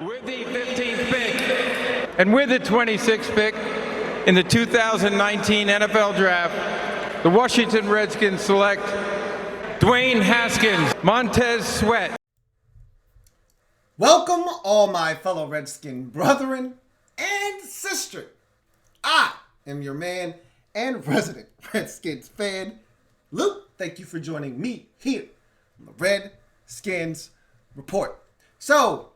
With the 15th pick and with the 26th pick in the 2019 NFL Draft, the Washington Redskins select Dwayne Haskins, Montez Sweat. Welcome, all my fellow Redskin brethren and sisters. I am your man and resident Redskins fan, Luke. Thank you for joining me here on the Redskins Report. So,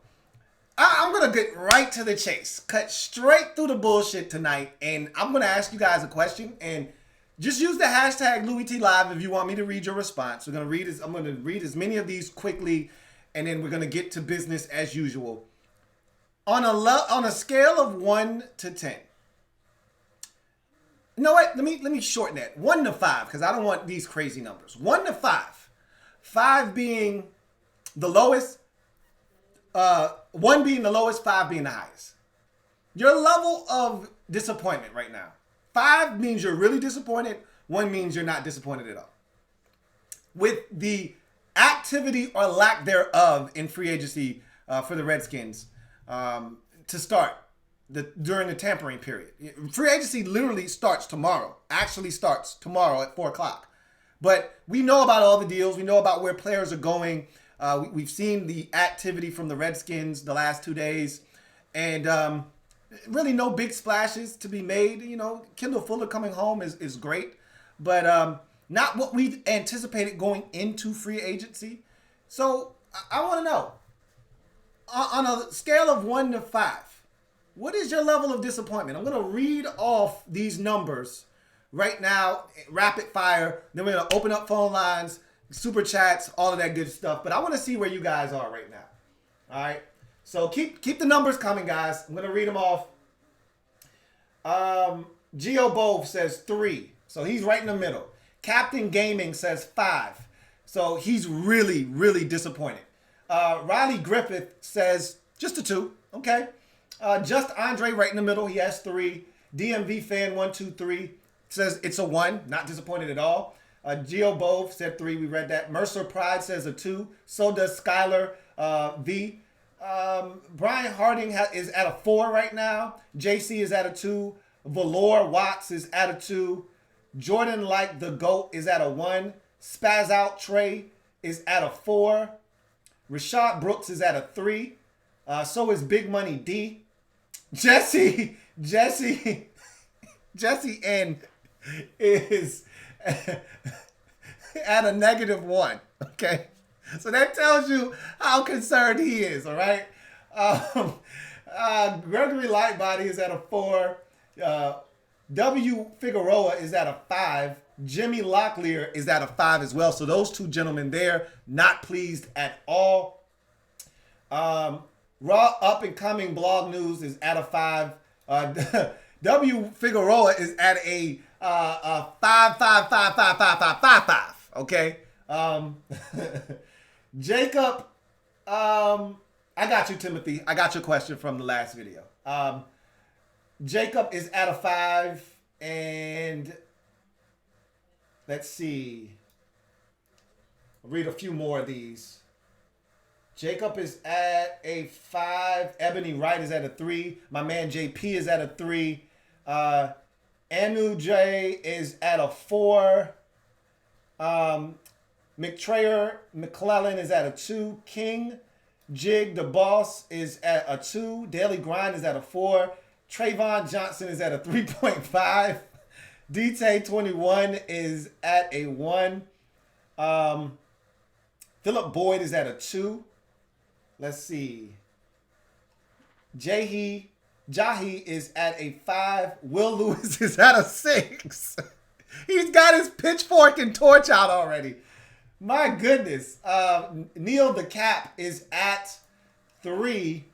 I'm going to get right to the chase, cut straight through the bullshit tonight, and I'm going to ask you guys a question, and just use the hashtag LouisTLive if you want me to read your response. I'm going to read as many of these quickly, and then we're going to get to business as usual. On a scale of 1 to 10. You know what? Let me shorten that. 1 to 5, because I don't want these crazy numbers. 1 to 5. 5 being the lowest. 1 being the lowest, 5 being the highest. Your level of disappointment right now. 5 means you're really disappointed. 1 means you're not disappointed at all. With the activity or lack thereof in free agency for the Redskins to start during the tampering period. Free agency literally starts tomorrow. Actually starts tomorrow at 4 o'clock. But we know about all the deals. We know about where players are going. We've seen the activity from the Redskins the last 2 days, and really no big splashes to be made. You know, Kendall Fuller coming home is great, but not what we anticipated going into free agency. So I want to know, on a scale of 1 to 5, what is your level of disappointment? I'm going to read off these numbers right now, rapid fire. Then we're going to open up phone lines, super chats, all of that good stuff. But I want to see where you guys are right now. All right. So keep the numbers coming, guys. I'm going to read them off. Geo Bove says 3. So he's right in the middle. Captain Gaming says 5. So he's really, really disappointed. Riley Griffith says just a 2. Okay. Just Andre right in the middle. He has 3. DMV fan 123 says it's a 1. Not disappointed at all. Geo Bove said 3. We read that. Mercer Pride says a 2. So does Skylar V. Brian Harding is at a 4 right now. JC is at a 2. Valor Watts is at a 2. Jordan Like the GOAT is at a 1. Spaz Out Trey is at a 4. Rashad Brooks is at a 3. So is Big Money D. Jesse N is at a -1. Okay, so that tells you how concerned he is. All right. Gregory Lightbody is at a 4. W Figueroa is at a 5. Jimmy Locklear is at a 5 as well. So those two gentlemen there, not pleased at all. Raw Up and Coming Blog News is at a 5. W Figueroa is at a 5. Okay. Jacob, I got you, Timothy. I got your question from the last video. Jacob is at a 5, and let's see. I'll read a few more of these. Jacob is at a 5. Ebony Wright is at a 3. My man JP is at a 3. Anu J is at a 4. McTrayer McClellan is at a 2. King Jig the Boss is at a 2. Daily Grind is at a 4. Trayvon Johnson is at a 3.5. DT21 is at a 1. Philip Boyd is at a 2. Let's see. Jahi is at a 5. Will Lewis is at a 6. He's got his pitchfork and torch out already. My goodness. Neil the Cap is at 3.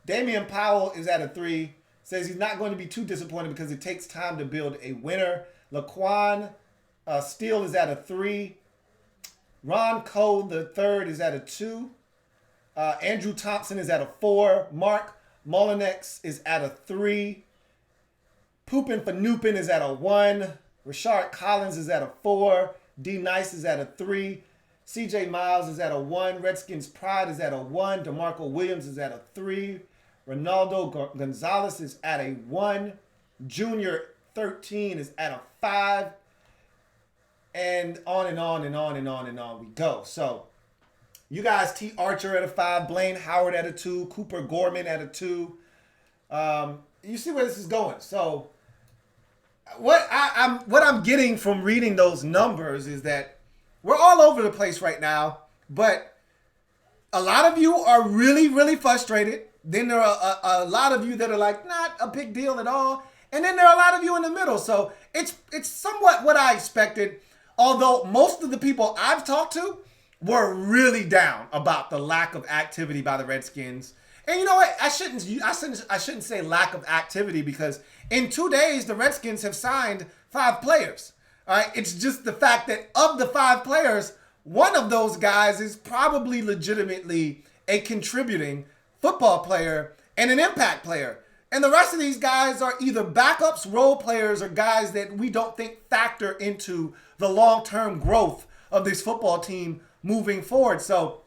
Damian Powell is at a 3. Says he's not going to be too disappointed because it takes time to build a winner. Laquan Steele is at a 3. Ron Cole the third is at a 2. Andrew Thompson is at a 4. Mark Molinex is at a 3. Poopin' for Noopin is at a 1. Rashard Collins is at a 4. D Nice is at a 3. CJ Miles is at a 1. Redskins Pride is at a 1. DeMarco Williams is at a 3. Ronaldo Gonzalez is at a 1. Junior 13 is at a 5. And on and on and on and on and on we go. So you guys, T. Archer at a 5. Blaine Howard at a 2. Cooper Gorman at a 2. You see where this is going. So what I'm getting from reading those numbers is that we're all over the place right now, but a lot of you are really, really frustrated. Then there are a lot of you that are like, not a big deal at all. And then there are a lot of you in the middle. So it's somewhat what I expected. Although most of the people I've talked to were really down about the lack of activity by the Redskins. And you know what? I shouldn't say lack of activity, because in 2 days the Redskins have signed 5 players. All right, it's just the fact that of the 5 players, one of those guys is probably legitimately a contributing football player and an impact player. And the rest of these guys are either backups, role players, or guys that we don't think factor into the long-term growth of this football team moving forward. So,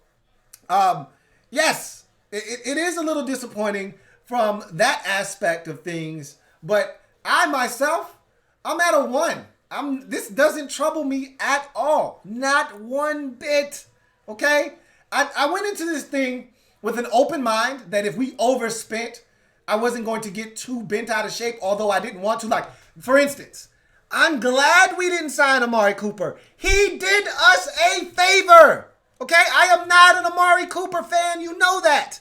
yes, it is a little disappointing from that aspect of things. But I myself, I'm at a 1. This doesn't trouble me at all. Not one bit. Okay? I went into this thing with an open mind that if we overspent, I wasn't going to get too bent out of shape, although I didn't want to. Like, for instance, I'm glad we didn't sign Amari Cooper. He did us a favor. Okay? I am not an Amari Cooper fan. You know that.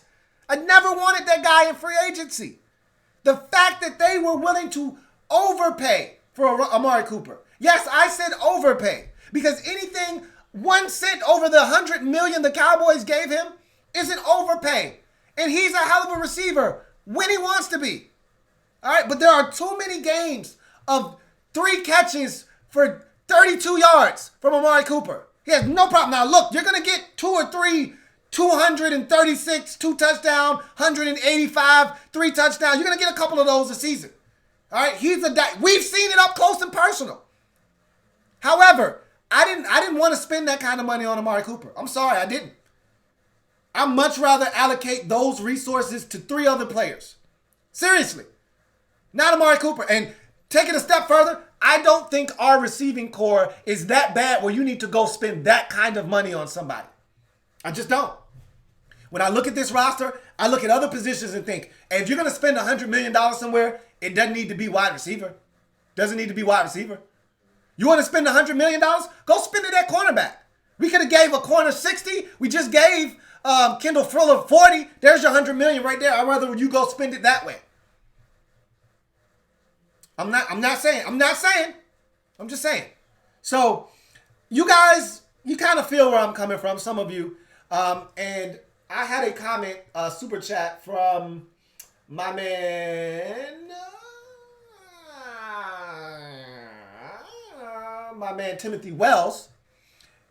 I never wanted that guy in free agency. The fact that they were willing to overpay for Amari Cooper. Yes, I said overpay, because anything 1 cent over the $100 million the Cowboys gave him is an overpay. And he's a hell of a receiver when he wants to be. All right, but there are too many games of 3 catches for 32 yards from Amari Cooper. He has no problem. Now, look, you're going to get 2 or 3 236, 2 touchdown, 185, 3 touchdowns. You're going to get a couple of those a season. All right, we've seen it up close and personal. However, I didn't want to spend that kind of money on Amari Cooper. I'm sorry, I didn't. I'd much rather allocate those resources to 3 other players. Seriously. Not Amari Cooper. And take it a step further, I don't think our receiving core is that bad where you need to go spend that kind of money on somebody. I just don't. When I look at this roster, I look at other positions and think, hey, if you're going to spend $100 million somewhere, it doesn't need to be wide receiver. Doesn't need to be wide receiver. You want to spend $100 million? Go spend it at cornerback. We could have gave a corner 60. We just gave Kendall Fuller 40. There's your $100 million right there. I'd rather you go spend it that way. I'm not saying. I'm just saying. So you guys, you kind of feel where I'm coming from, some of you. And I had a comment, super chat from my man, Timothy Wells.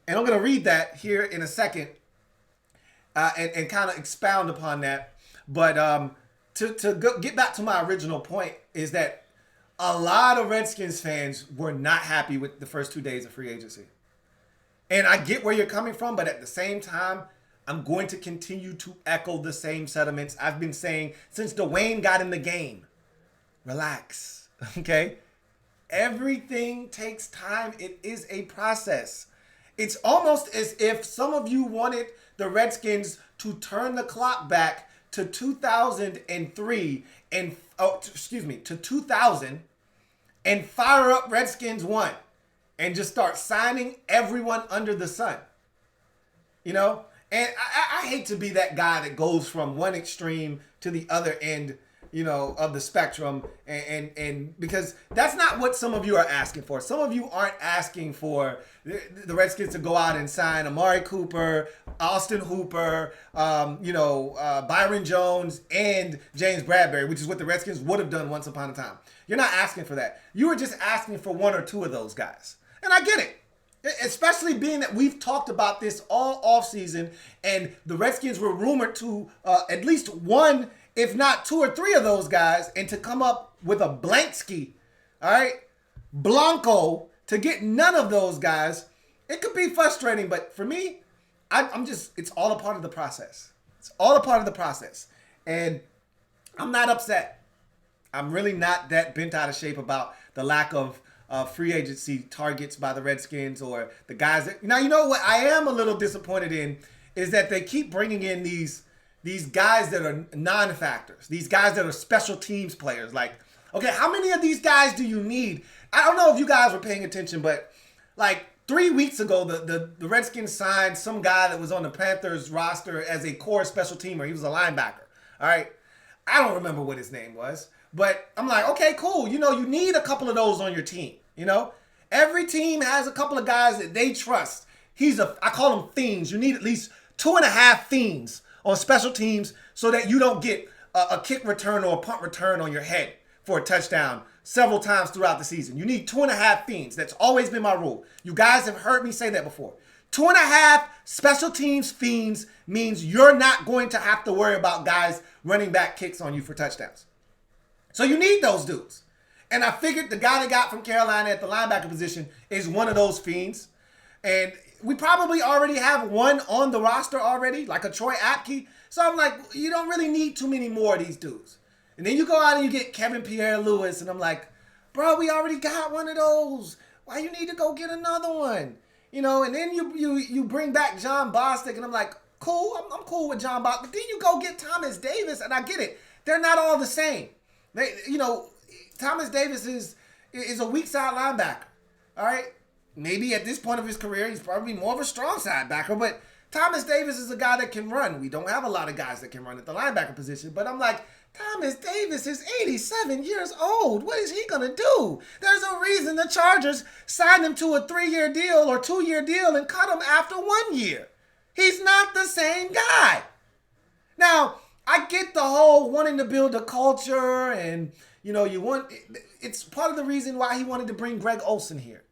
And I'm going to read that here in a second and kind of expound upon that. But get back to my original point is that a lot of Redskins fans were not happy with the first 2 days of free agency. And I get where you're coming from, but at the same time, I'm going to continue to echo the same sentiments I've been saying since Dwayne got in the game. Relax, okay? Everything takes time. It is a process. It's almost as if some of you wanted the Redskins to turn the clock back to 2003 to 2000 and fire up Redskins 1 and just start signing everyone under the sun. You know? And I hate to be that guy that goes from one extreme to the other end, you know, of the spectrum. And because that's not what some of you are asking for. Some of you aren't asking for the Redskins to go out and sign Amari Cooper, Austin Hooper, Byron Jones, and James Bradbury, which is what the Redskins would have done once upon a time. You're not asking for that. You were just asking for 1 or 2 of those guys. And I get it. Especially being that we've talked about this all offseason, and the Redskins were rumored to at least 1, if not 2 or 3 of those guys, and to come up with a Blanco to get none of those guys, It could be frustrating, but for me, I'm just, it's all a part of the process. It's all a part of the process. And I'm not upset. I'm really not that bent out of shape about the lack of free agency targets by the Redskins or the guys that, now, you know what I am a little disappointed in is that they keep bringing in these guys that are non-factors, these guys that are special teams players. Like, okay, how many of these guys do you need? I don't know if you guys were paying attention, but like 3 weeks ago, the Redskins signed some guy that was on the Panthers roster as a core special teamer. He was a linebacker. All right. I don't remember what his name was, but I'm like, okay, cool. You know, you need a couple of those on your team. You know, every team has a couple of guys that they trust. I call them fiends. You need at least 2.5 fiends on special teams so that you don't get a kick return or a punt return on your head for a touchdown several times throughout the season. You need 2.5 fiends. That's always been my rule. You guys have heard me say that before. 2.5 special teams fiends means you're not going to have to worry about guys running back kicks on you for touchdowns. So you need those dudes. And I figured the guy they got from Carolina at the linebacker position is one of those fiends. And we probably already have one on the roster already, like a Troy Apke. So I'm like, you don't really need too many more of these dudes. And then you go out and you get Kevin Pierre-Louis, and I'm like, bro, we already got one of those. Why you need to go get another one? You know, and then you bring back John Bostic, and I'm like, cool, I'm cool with John Bostic. But then you go get Thomas Davis, and I get it. They're not all the same. Thomas Davis is a weak side linebacker. All right? Maybe at this point of his career, he's probably more of a strong side backer, but Thomas Davis is a guy that can run. We don't have a lot of guys that can run at the linebacker position, but I'm like, Thomas Davis is 87 years old. What is he going to do? There's a reason the Chargers signed him to a 3-year deal or 2-year deal and cut him after 1 year. He's not the same guy. Now, I get the whole wanting to build a culture and, it's part of the reason why he wanted to bring Greg Olsen here.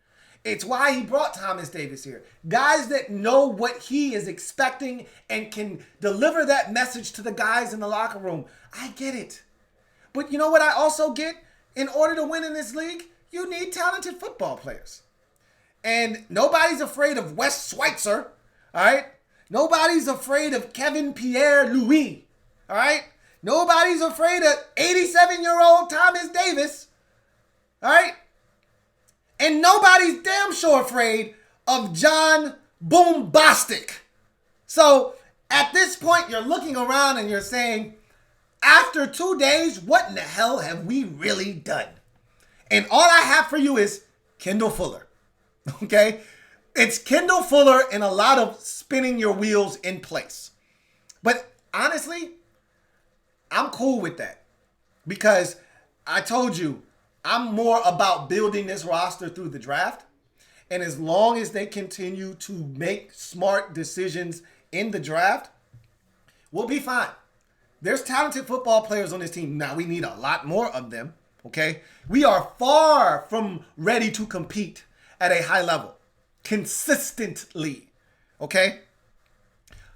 It's why he brought Thomas Davis here. Guys that know what he is expecting and can deliver that message to the guys in the locker room. I get it. But you know what I also get? In order to win in this league, you need talented football players. And nobody's afraid of Wes Schweitzer, all right? Nobody's afraid of Kevin Pierre-Louis, all right? Nobody's afraid of 87-year-old Thomas Davis, all right? And nobody's damn sure afraid of John Boombastic. So at this point, you're looking around and you're saying, after 2 days, what in the hell have we really done? And all I have for you is Kendall Fuller. Okay? It's Kendall Fuller and a lot of spinning your wheels in place. But honestly, I'm cool with that. Because I told you, I'm more about building this roster through the draft. And as long as they continue to make smart decisions in the draft, we'll be fine. There's talented football players on this team. Now, we need a lot more of them, okay? We are far from ready to compete at a high level consistently, okay?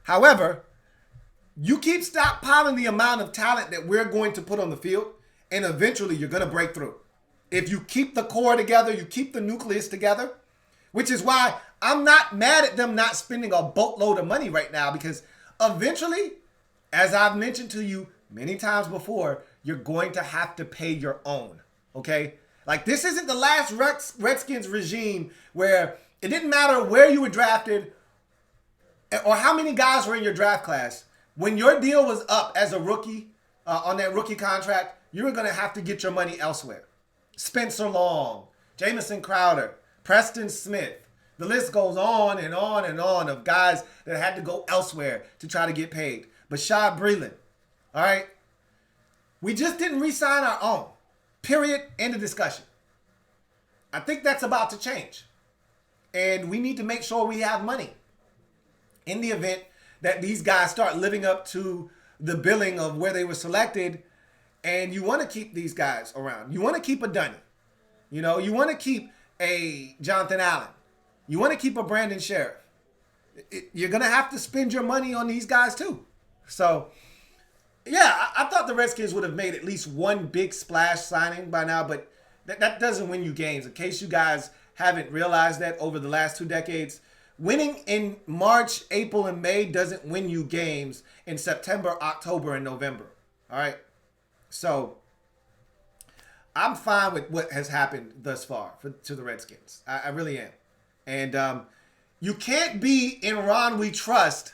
However, you keep stockpiling the amount of talent that we're going to put on the field, and eventually you're going to break through. If you keep the core together, you keep the nucleus together, which is why I'm not mad at them not spending a boatload of money right now, because eventually, as I've mentioned to you many times before, you're going to have to pay your own, okay? Like, this isn't the last Redskins regime where it didn't matter where you were drafted or how many guys were in your draft class. When your deal was up as a rookie on that rookie contract, you were going to have to get your money elsewhere. Spencer Long, Jamison Crowder, Preston Smith. The list goes on and on and on of guys that had to go elsewhere to try to get paid. Bashad Breeland, all right? We just didn't re-sign our own. Period. End of discussion. I think that's about to change. And we need to make sure we have money in the event that these guys start living up to the billing of where they were selected. And you want to keep these guys around. You want to keep a Dunny. You want to keep a Jonathan Allen. You want to keep a Brandon Sheriff. You're going to have to spend your money on these guys too. So, yeah, I thought the Redskins would have made at least one big splash signing by now, but that doesn't win you games. In case you guys haven't realized that over the last 2 decades, Winning in March, April, and May doesn't win you games in September, October, and November. All right? So I'm fine with what has happened thus far to the Redskins. I really am. And you can't be in Ron We Trust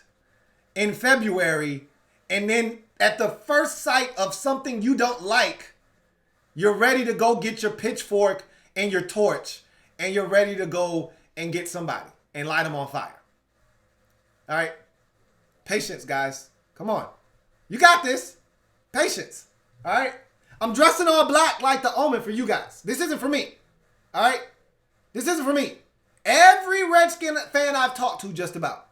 in February, and then at the first sight of something you don't like, you're ready to go get your pitchfork and your torch, and you're ready to go and get somebody and light them on fire. All right? Patience, guys. Come on. You got this. Patience. All right? I'm dressing all black like the Omen for you guys. This isn't for me. All right? This isn't for me. Every Redskin fan I've talked to just about.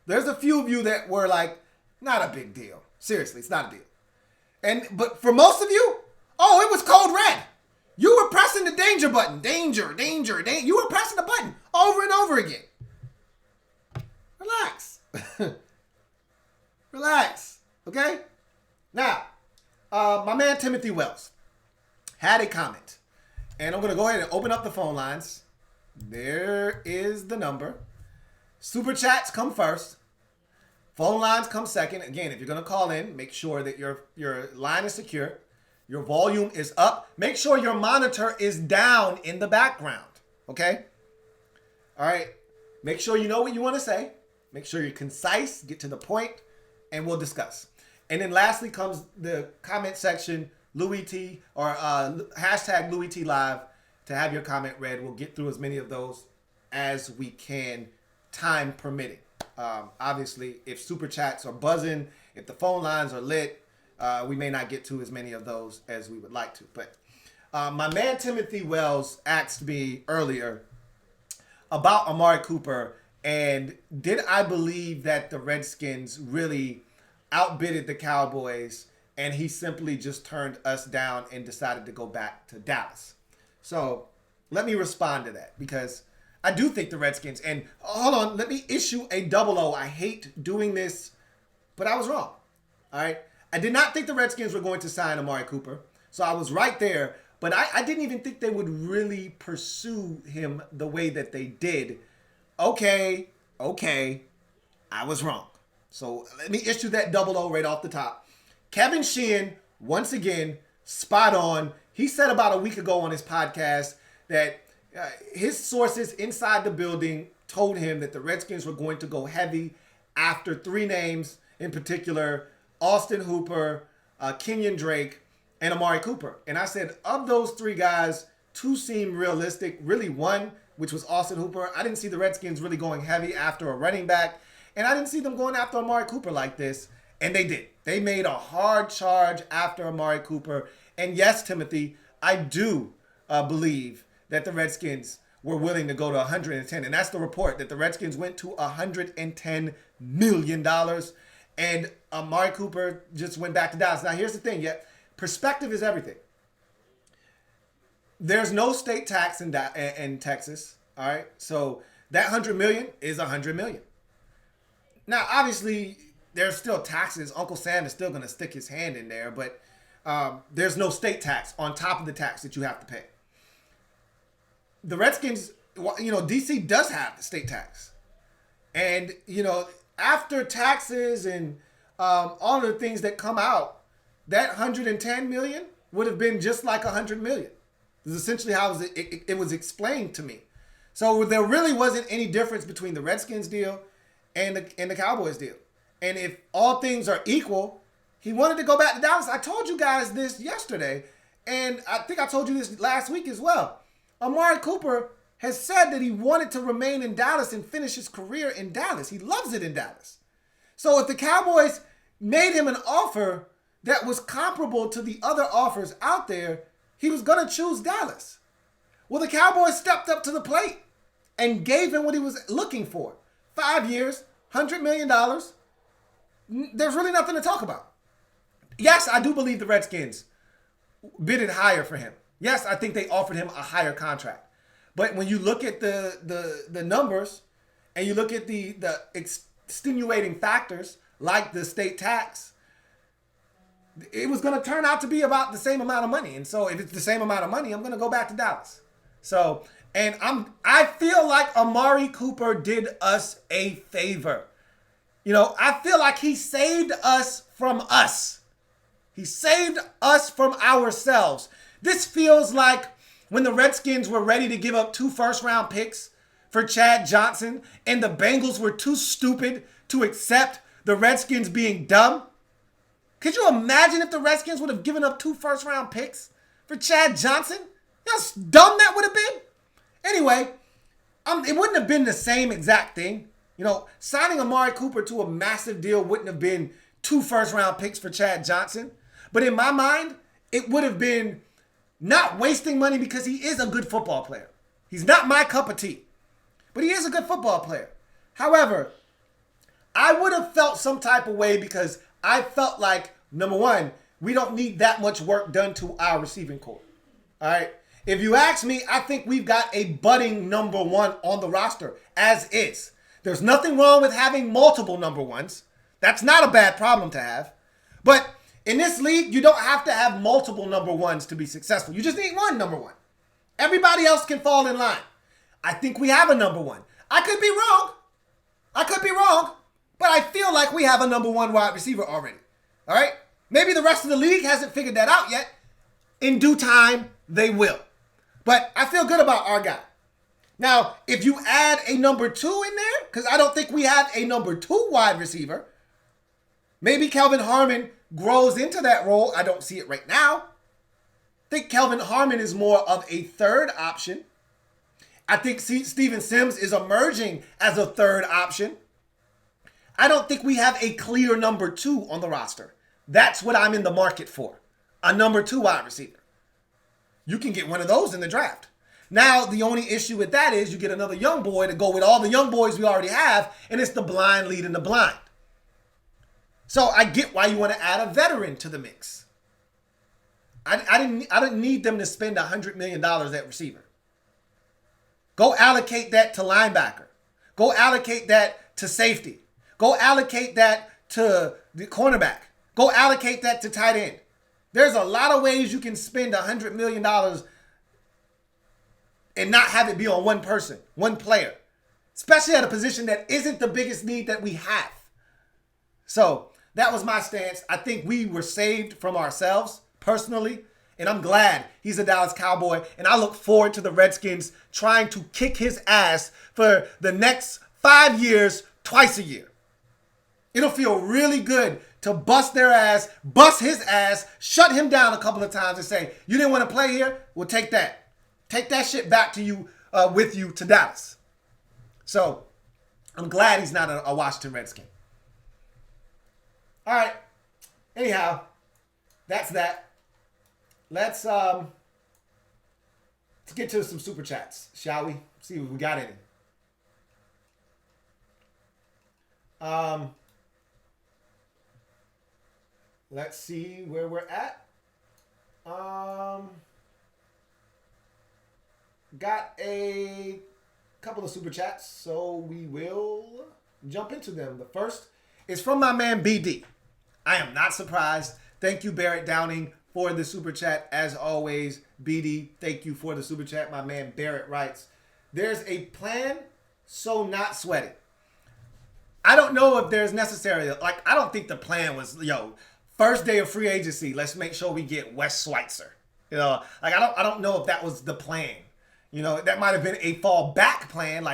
There's a few of you that were like, not a big deal. Seriously, it's not a deal. But for most of you, oh, it was code red. You were pressing the danger button. Danger, danger, danger. You were pressing the button over and over again. Relax. Relax. Okay? Now, my man Timothy Wells had a comment. And I'm going to go ahead and open up the phone lines. There is the number. Super chats come first. Phone lines come second. Again, if you're going to call in, make sure that your line is secure. Your volume is up. Make sure your monitor is down in the background. Okay? All right. Make sure you know what you want to say. Make sure you're concise. Get to the point. And we'll discuss. And then lastly comes the comment section, Louis T, or hashtag Louis T Live, to have your comment read. We'll get through as many of those as we can, time permitting. Obviously, if super chats are buzzing, if the phone lines are lit, we may not get to as many of those as we would like to. But my man Timothy Wells asked me earlier about Amari Cooper, and did I believe that the Redskins really outbidded the Cowboys and he simply just turned us down and decided to go back to Dallas. So let me respond to that, because I do think the Redskins, and hold on, let me issue a double O. I hate doing this, but I was wrong. All right. I did not think the Redskins were going to sign Amari Cooper. So I was right there, but I didn't even think they would really pursue him the way that they did. Okay. I was wrong. So let me issue that double O right off the top. Kevin Sheehan, once again, spot on. He said about a week ago on his podcast that his sources inside the building told him that the Redskins were going to go heavy after three names in particular: Austin Hooper, Kenyon Drake, and Amari Cooper. And I said, of those three guys, two seem realistic. Really one, which was Austin Hooper. I didn't see the Redskins really going heavy after a running back. And I didn't see them going after Amari Cooper like this. And they did. They made a hard charge after Amari Cooper. And yes, Timothy, I do believe that the Redskins were willing to go to 110. And that's the report, that the Redskins went to $110 million. And Amari Cooper just went back to Dallas. Now, here's the thing. Yeah, perspective is everything. There's no state tax in Texas. All right. So that $100 million is $100 million. Now, obviously, there's still taxes. Uncle Sam is still going to stick his hand in there, but there's no state tax on top of the tax that you have to pay. The Redskins, D.C. does have the state tax. And, after taxes and all the things that come out, that $110 million would have been just like $100 million. This is essentially how it was explained to me. So there really wasn't any difference between the Redskins deal and the Cowboys deal. And if all things are equal, he wanted to go back to Dallas. I told you guys this yesterday, and I think I told you this last week as well. Amari Cooper has said that he wanted to remain in Dallas and finish his career in Dallas. He loves it in Dallas. So if the Cowboys made him an offer that was comparable to the other offers out there, he was going to choose Dallas. Well, the Cowboys stepped up to the plate and gave him what he was looking for. 5 years, $100 million. There's really nothing to talk about. Yes, I do believe the Redskins bid it higher for him. Yes, I think they offered him a higher contract. But when you look at the numbers and you look at the extenuating factors like the state tax, it was going to turn out to be about the same amount of money. And so if it's the same amount of money, I'm going to go back to Dallas. So And I feel like Amari Cooper did us a favor. You know, I feel like he saved us from us. He saved us from ourselves. This feels like when the Redskins were ready to give up 2 first-round picks for Chad Johnson and the Bengals were too stupid to accept the Redskins being dumb. Could you imagine if the Redskins would have given up 2 first-round picks for Chad Johnson? You know how dumb that would have been? Anyway, it wouldn't have been the same exact thing. You know, signing Amari Cooper to a massive deal wouldn't have been 2 first-round picks for Chad Johnson. But in my mind, it would have been not wasting money because he is a good football player. He's not my cup of tea, but he is a good football player. However, I would have felt some type of way because I felt like, number one, we don't need that much work done to our receiving corps. All right? If you ask me, I think we've got a budding number 1 on the roster as is. There's nothing wrong with having multiple number 1s. That's not a bad problem to have. But in this league, you don't have to have multiple number 1s to be successful. You just need one number 1. Everybody else can fall in line. I think we have a number 1. I could be wrong. But I feel like we have a number 1 wide receiver already. All right? Maybe the rest of the league hasn't figured that out yet. In due time, they will. But I feel good about our guy. Now, if you add a number 2 in there, because I don't think we have a number 2 wide receiver, maybe Kelvin Harmon grows into that role. I don't see it right now. I think Kelvin Harmon is more of a third option. I think Steven Sims is emerging as a third option. I don't think we have a clear number 2 on the roster. That's what I'm in the market for. A number 2 wide receiver. You can get one of those in the draft. Now, the only issue with that is you get another young boy to go with all the young boys we already have, and it's the blind leading the blind. So I get why you want to add a veteran to the mix. I didn't need them to spend $100 million at receiver. Go allocate that to linebacker. Go allocate that to safety. Go allocate that to the cornerback. Go allocate that to tight end. There's a lot of ways you can spend $100 million and not have it be on one person, one player, especially at a position that isn't the biggest need that we have. So that was my stance. I think we were saved from ourselves personally, and I'm glad he's a Dallas Cowboy, and I look forward to the Redskins trying to kick his ass for the next 5 years, twice a year. It'll feel really good to bust their ass, bust his ass, shut him down a couple of times and say, you didn't want to play here? Well, take that. Take that shit back to you, with you to Dallas. So I'm glad he's not a Washington Redskin. All right. Anyhow, that's that. Let's get to some super chats, shall we? See if we got any. Let's see where we're at. Got a couple of super chats, so we will jump into them. The first is from my man BD. I am not surprised. Thank you, Barrett Downing, for the super chat. As always, BD, thank you for the super chat. My man Barrett writes, there's a plan, so not sweating. I don't know if there's necessarily, I don't think the plan was, first day of free agency, let's make sure we get Wes Schweitzer. I don't know if that was the plan. That might have been a fallback plan.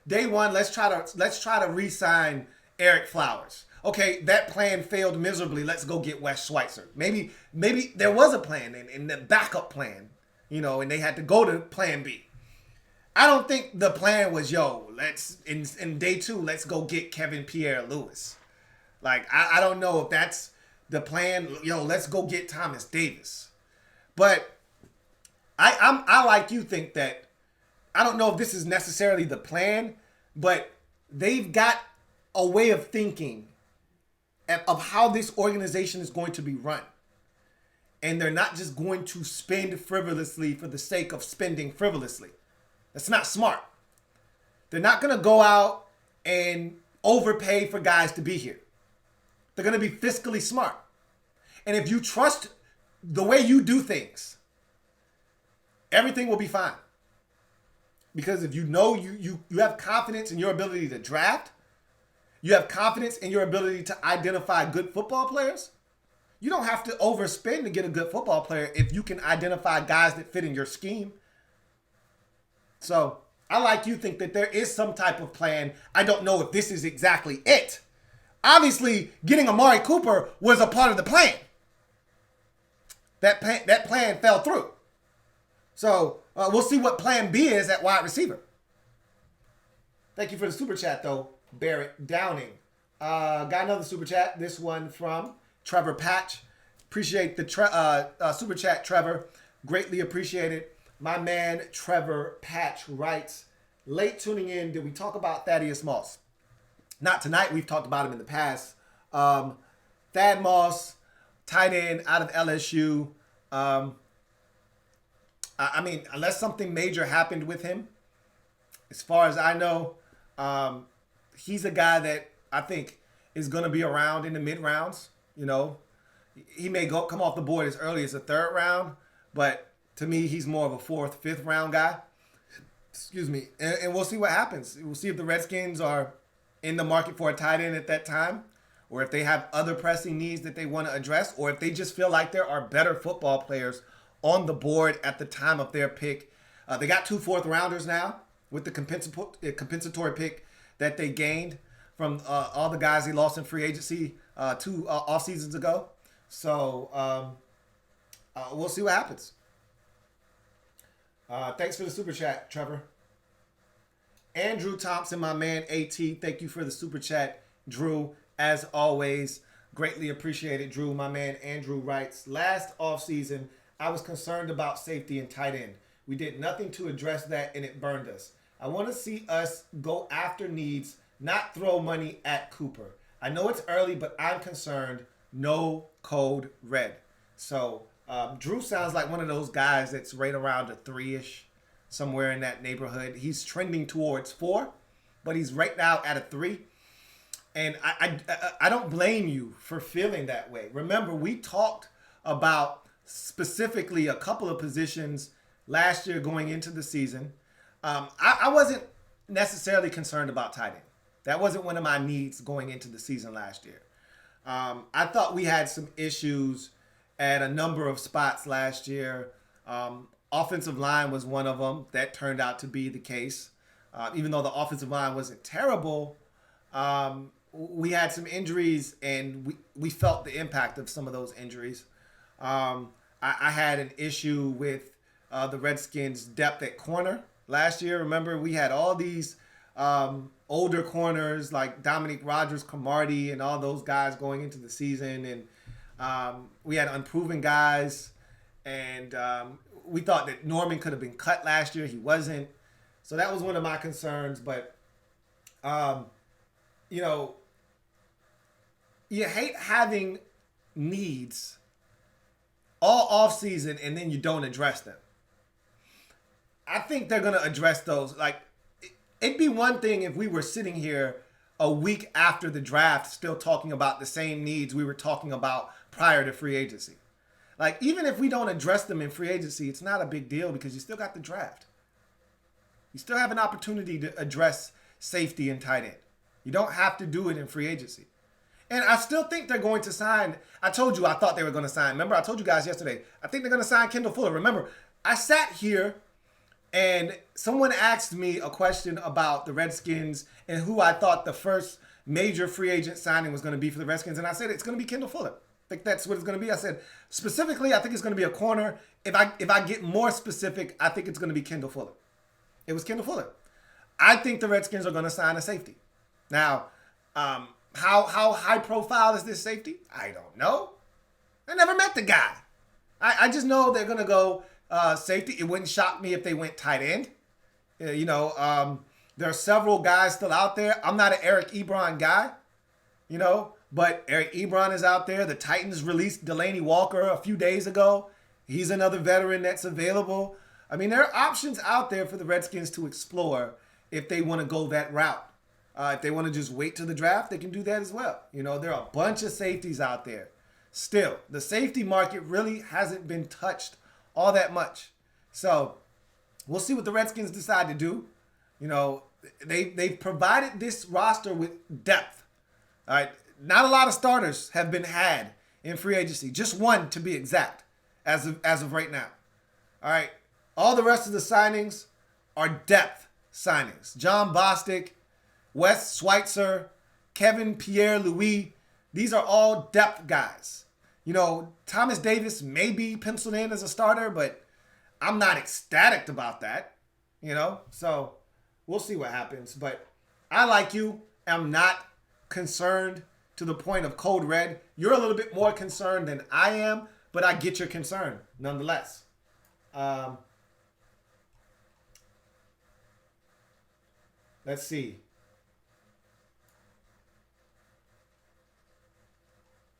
Day one, let's try to re-sign Eric Flowers. Okay, that plan failed miserably. Let's go get Wes Schweitzer. Maybe there was a plan and the backup plan, and they had to go to plan B. I don't think the plan was, let's in day 2, let's go get Kevin Pierre-Louis. I don't know if that's the plan. Let's go get Thomas Davis. But I like you think that, I don't know if this is necessarily the plan, but they've got a way of thinking of how this organization is going to be run. And they're not just going to spend frivolously for the sake of spending frivolously. That's not smart. They're not going to go out and overpay for guys to be here. They're going to be fiscally smart. And if you trust the way you do things, everything will be fine. Because if you know you have confidence in your ability to draft, you have confidence in your ability to identify good football players, you don't have to overspend to get a good football player if you can identify guys that fit in your scheme. So I, like you, think that there is some type of plan. I don't know if this is exactly it. Obviously, getting Amari Cooper was a part of the plan. That plan fell through. So we'll see what plan B is at wide receiver. Thank you for the super chat, though, Barrett Downing. Got another super chat. This one from Trevor Patch. Appreciate the super chat, Trevor. Greatly appreciate it. My man Trevor Patch writes, late tuning in, did we talk about Thaddeus Moss? Not tonight. We've talked about him in the past. Thad Moss, tight end out of LSU. I mean, unless something major happened with him, as far as I know, he's a guy that I think is going to be around in the mid rounds. You know, he may come off the board as early as the third round, but to me, he's more of a fourth, fifth round guy. Excuse me. And we'll see what happens. We'll see if the Redskins are in the market for a tight end at that time, or if they have other pressing needs that they want to address, or if they just feel like there are better football players on the board at the time of their pick. They got 2 fourth-rounders now with the compensatory pick that they gained from all the guys they lost in free agency 2 off seasons ago. So we'll see what happens. Thanks for the super chat, Trevor. Andrew Thompson, my man, AT, thank you for the super chat, Drew. As always, greatly appreciated, Drew. My man Andrew writes, last offseason, I was concerned about safety and tight end. We did nothing to address that, and it burned us. I want to see us go after needs, not throw money at Cooper. I know it's early, but I'm concerned. No code red. So Drew sounds like one of those guys that's right around a 3-ish, somewhere in that neighborhood. He's trending towards 4, but he's right now at a 3. And I don't blame you for feeling that way. Remember, we talked about specifically a couple of positions last year going into the season. I wasn't necessarily concerned about tight end. That wasn't one of my needs going into the season last year. I thought we had some issues at a number of spots last year. Offensive line was one of them. That turned out to be the case. Even though the offensive line wasn't terrible, we had some injuries, and we felt the impact of some of those injuries. I had an issue with the Redskins' depth at corner last year. Remember, we had all these older corners like Dominique Rodgers-Cromartie and all those guys going into the season, and we had unproven guys, and we thought that Norman could have been cut last year. He wasn't. So that was one of my concerns, but you know, you hate having needs all offseason and then you don't address them. I think they're going to address those. Like, it'd be one thing if we were sitting here a week after the draft still talking about the same needs we were talking about prior to free agency. Like, even if we don't address them in free agency, it's not a big deal because you still got the draft. You still have an opportunity to address safety and tight end. You don't have to do it in free agency. And I still think they're going to sign. I told you I thought they were going to sign. Remember, I told you guys yesterday, I think they're going to sign Kendall Fuller. Remember, I sat here and someone asked me a question about the Redskins and who I thought the first major free agent signing was going to be for the Redskins. And I said, it's going to be Kendall Fuller. I think that's what it's going to be. I said, specifically, I think it's going to be a corner. If I get more specific, I think it's going to be Kendall Fuller. It was Kendall Fuller. I think the Redskins are going to sign a safety. Now, how high profile is this safety? I don't know. I never met the guy. I just know they're going to go safety. It wouldn't shock me if they went tight end. There are several guys still out there. I'm not an Eric Ebron guy, but Eric Ebron is out there. The Titans released Delanie Walker a few days ago. He's another veteran that's available. I mean, there are options out there for the Redskins to explore if they want to go that route. If they want to just wait till the draft, they can do that as well. There are a bunch of safeties out there. Still, the safety market really hasn't been touched all that much. So We'll see what the Redskins decide to do. You know, they've provided this roster with depth. All right. Not a lot of starters have been had in free agency. Just one, to be exact, as of right now. All right. All the rest of the signings are depth signings. John Bostic, Wes Schweitzer, Kevin Pierre-Louis. These are all depth guys. You know, Thomas Davis may be penciled in as a starter, but I'm not ecstatic about that. You know, so we'll see what happens. But I, like you, am not concerned to the point of code red. You're a little bit more concerned than I am, but I get your concern nonetheless. Let's see.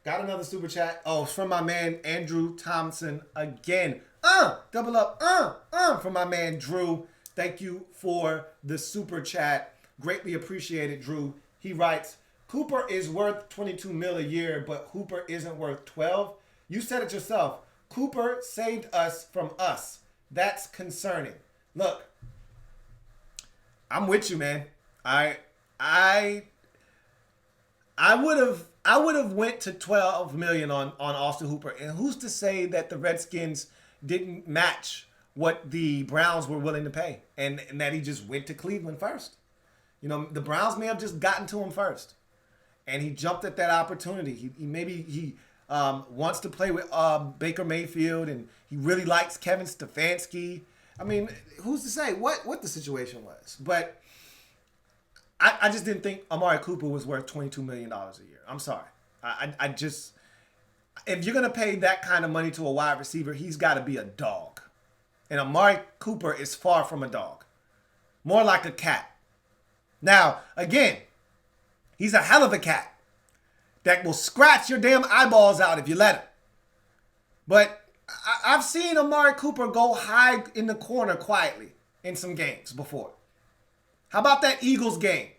Got another super chat. Oh, it's from my man Andrew Thompson again. Double up. From my man Drew. Thank you for the super chat. Greatly appreciated, Drew. He writes, Cooper is worth $22 million a year, but Hooper isn't worth 12. You said it yourself. Cooper saved us from us. That's concerning. Look, I'm with you, man. I would have went to $12 million on Austin Hooper, and who's to say that the Redskins didn't match what the Browns were willing to pay, and that he just went to Cleveland first. You know, the Browns may have just gotten to him first, and he jumped at that opportunity. He wants to play with Baker Mayfield, and he really likes Kevin Stefanski. I mean, who's to say what the situation was? But I just didn't think Amari Cooper was worth $22 million a year. I'm sorry. I just, if you're going to pay that kind of money to a wide receiver, he's got to be a dog. And Amari Cooper is far from a dog. More like a cat. Now, again, he's a hell of a cat that will scratch your damn eyeballs out if you let him. But I've seen Amari Cooper go hide in the corner quietly in some games before. How about that Eagles game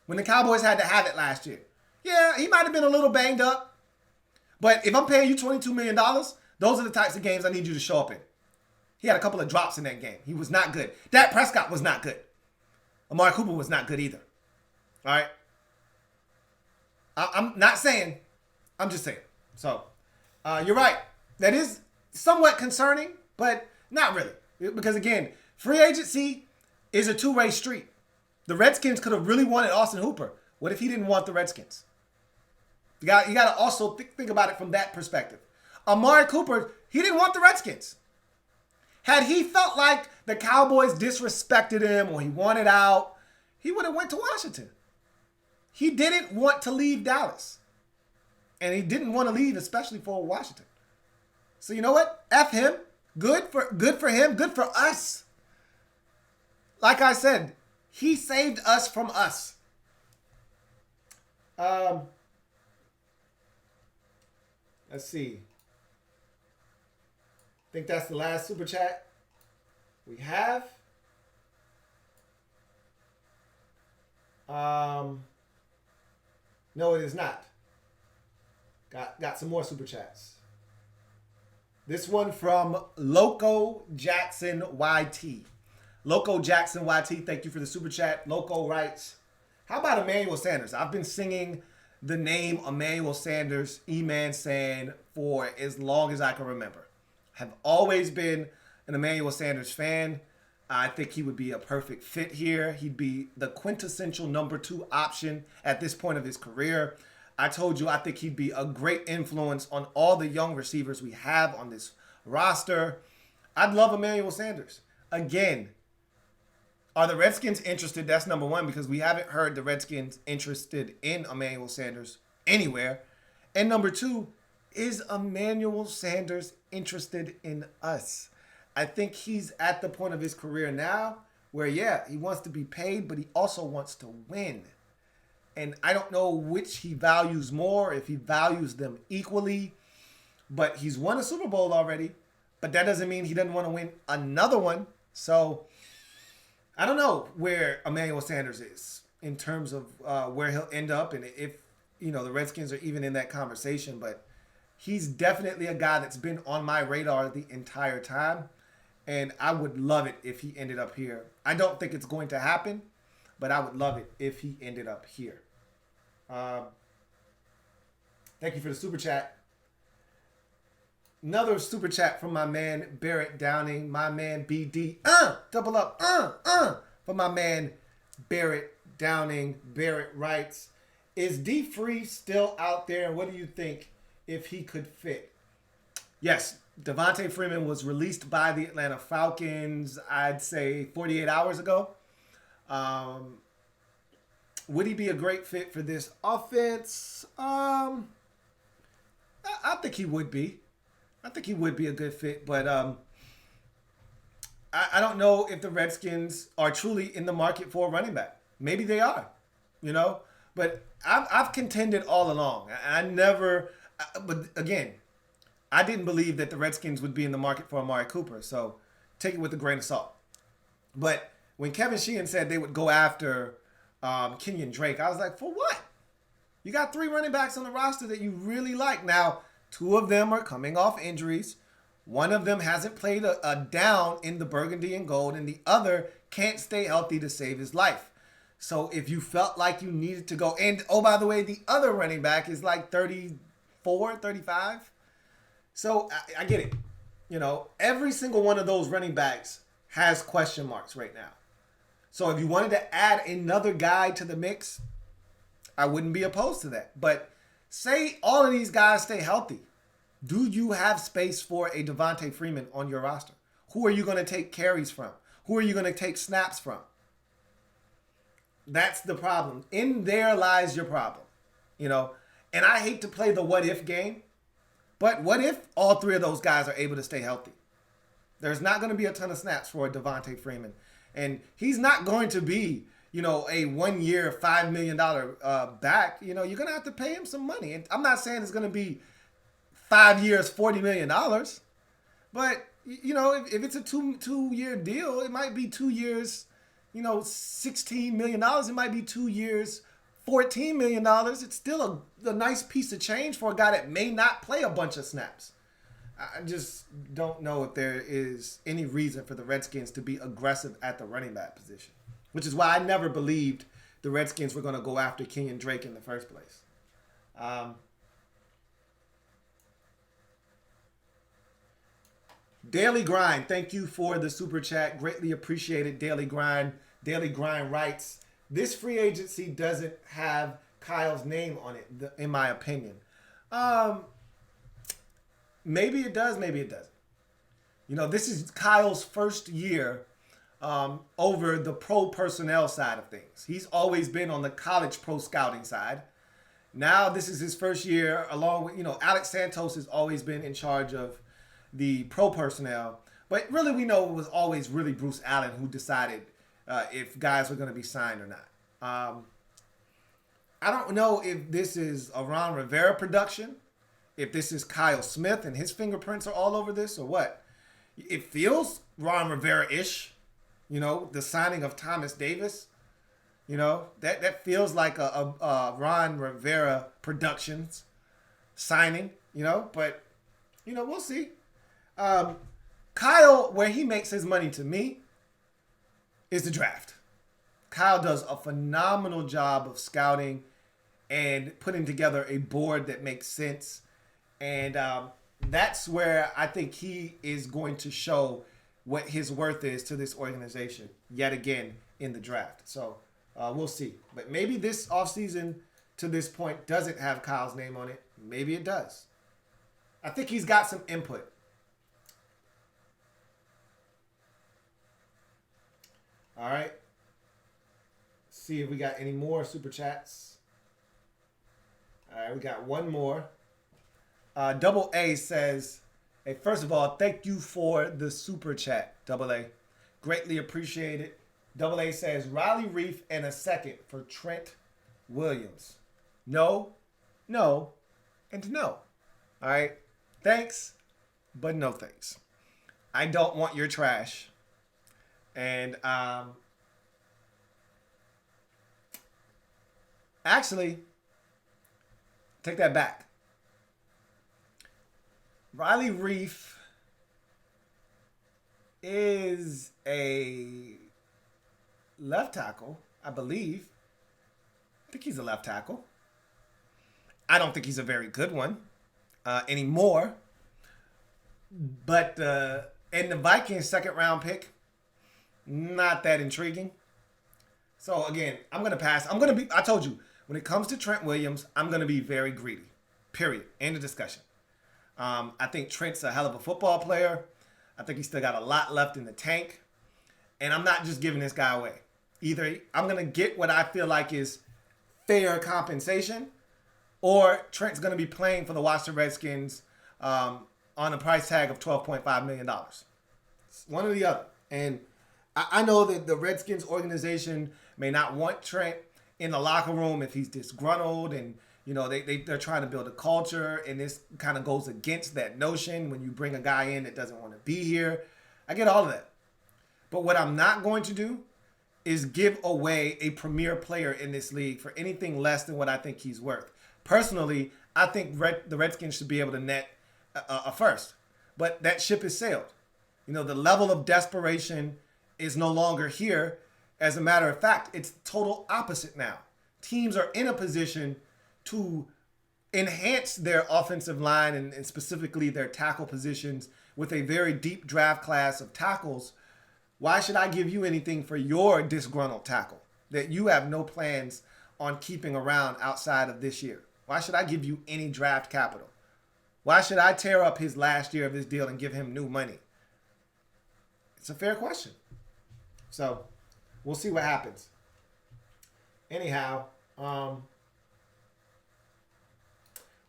when the Cowboys had to have it last year? Yeah, he might have been a little banged up. But if I'm paying you $22 million, those are the types of games I need you to show up in. He had a couple of drops in that game. He was not good. Dak Prescott was not good. Amari Cooper was not good either. All right? I'm not saying. I'm just saying. So, you're right. That is somewhat concerning, but not really. Because, again, free agency is a two-way street. The Redskins could have really wanted Austin Hooper. What if he didn't want the Redskins? You got to also think about it from that perspective. Amari Cooper, he didn't want the Redskins. Had he felt like the Cowboys disrespected him or he wanted out, he would have went to Washington. He didn't want to leave Dallas. And he didn't want to leave, especially for Washington. So you know what? F him. Good for him. Good for us. Like I said, he saved us from us. Let's see. I think that's the last super chat we have. No, it is not. Got some more super chats. This one from Loco Jackson YT. Loco Jackson YT, thank you for the super chat. Loco writes, how about Emmanuel Sanders? I've been singing the name Emmanuel Sanders, E-Man San, for as long as I can remember. Have always been an Emmanuel Sanders fan. I think he would be a perfect fit here. He'd be the quintessential number 2 option at this point of his career. I told you I think he'd be a great influence on all the young receivers we have on this roster. I'd love Emmanuel Sanders. Again, are the Redskins interested? That's number one, because we haven't heard the Redskins interested in Emmanuel Sanders anywhere. And number two, is Emmanuel Sanders interested in us? I think he's at the point of his career now where, yeah, he wants to be paid, but he also wants to win. And I don't know which he values more, if he values them equally. But he's won a Super Bowl already. But that doesn't mean he doesn't want to win another one. So I don't know where Emmanuel Sanders is in terms of where he'll end up and if, you know, the Redskins are even in that conversation. But he's definitely a guy that's been on my radar the entire time. And I would love it if he ended up here. I don't think it's going to happen, but I would love it if he ended up here. Thank you for the super chat. Another super chat from my man Barrett Downing, my man BD. Double up. For my man Barrett Downing. Barrett writes, is D Free still out there? And what do you think if he could fit? Yes, Devontae Freeman was released by the Atlanta Falcons, I'd say 48 hours ago. Would he be a great fit for this offense? I think he would be. I think he would be a good fit, but I don't know if the Redskins are truly in the market for a running back. Maybe they are, But I've contended all along. But again, I didn't believe that the Redskins would be in the market for Amari Cooper, so take it with a grain of salt. But when Kevin Sheehan said they would go after Kenyon Drake, I was like, for what? You got 3 running backs on the roster that you really like. Now, 2 of them are coming off injuries. One of them hasn't played a down in the burgundy and gold, and the other can't stay healthy to save his life. So if you felt like you needed to go, and oh, by the way, the other running back is like 34, 35. So I get it. Every single one of those running backs has question marks right now. So if you wanted to add another guy to the mix, I wouldn't be opposed to that. But say all of these guys stay healthy. Do you have space for a Devontae Freeman on your roster? Who are you going to take carries from? Who are you going to take snaps from? That's the problem. In there lies your problem. And I hate to play the what if game, but what if all 3 of those guys are able to stay healthy? There's not going to be a ton of snaps for a Devontae Freeman. And he's not going to be, a 1 year, $5 million back. You're going to have to pay him some money. And I'm not saying it's going to be 5 years, $40 million. But, if it's a two-year deal, it might be 2 years, $16 million. It might be 2 years, $14 million. It's still a nice piece of change for a guy that may not play a bunch of snaps. I just don't know if there is any reason for the Redskins to be aggressive at the running back position, which is why I never believed the Redskins were going to go after Kenyon Drake in the first place. Daily Grind, thank you for the super chat. Greatly appreciated, Daily Grind. Daily Grind writes, this free agency doesn't have Kyle's name on it, in my opinion. Maybe it does, maybe it doesn't. This is Kyle's first year over the pro personnel side of things. He's always been on the college pro scouting side. Now this is his first year along with, Alex Santos has always been in charge of the pro personnel. But really we know it was always really Bruce Allen who decided if guys were going to be signed or not. I don't know if this is a Ron Rivera production, if this is Kyle Smith and his fingerprints are all over this or what. It feels Ron Rivera-ish, the signing of Thomas Davis. That feels like a Ron Rivera Productions signing, but, we'll see. Kyle, where he makes his money to me is the draft. Kyle does a phenomenal job of scouting and putting together a board that makes sense. And that's where I think he is going to show what his worth is to this organization yet again in the draft. So we'll see. But maybe this offseason to this point doesn't have Kyle's name on it. Maybe it does. I think he's got some input. All right. See if we got any more super chats. All right, we got one more. Double A says, hey, first of all, thank you for the super chat, Double A. Greatly appreciate it. Double A says, Riley Reef and a second for Trent Williams. No, and no. All right. Thanks, but no thanks. I don't want your trash. And actually, take that back. Riley Reef is a left tackle, I believe. I think he's a left tackle. I don't think he's a very good one anymore. But in the Vikings' second round pick, not that intriguing. So again, I'm going to pass. I told you, when it comes to Trent Williams, I'm going to be very greedy. Period. End of discussion. I think Trent's a hell of a football player. I think he's still got a lot left in the tank. And I'm not just giving this guy away. Either I'm going to get what I feel like is fair compensation, or Trent's going to be playing for the Washington Redskins on a price tag of $12.5 million. It's one or the other. And I know that the Redskins organization may not want Trent in the locker room if he's disgruntled, and they're trying to build a culture, and this kind of goes against that notion when you bring a guy in that doesn't want to be here. I get all of that. But what I'm not going to do is give away a premier player in this league for anything less than what I think he's worth. Personally, I think the Redskins should be able to net a first. But that ship has sailed. The level of desperation is no longer here. As a matter of fact, it's total opposite now. Teams are in a position to enhance their offensive line and specifically their tackle positions with a very deep draft class of tackles. Why should I give you anything for your disgruntled tackle that you have no plans on keeping around outside of this year? Why should I give you any draft capital? Why should I tear up his last year of his deal and give him new money? It's a fair question. So we'll see what happens. Anyhow,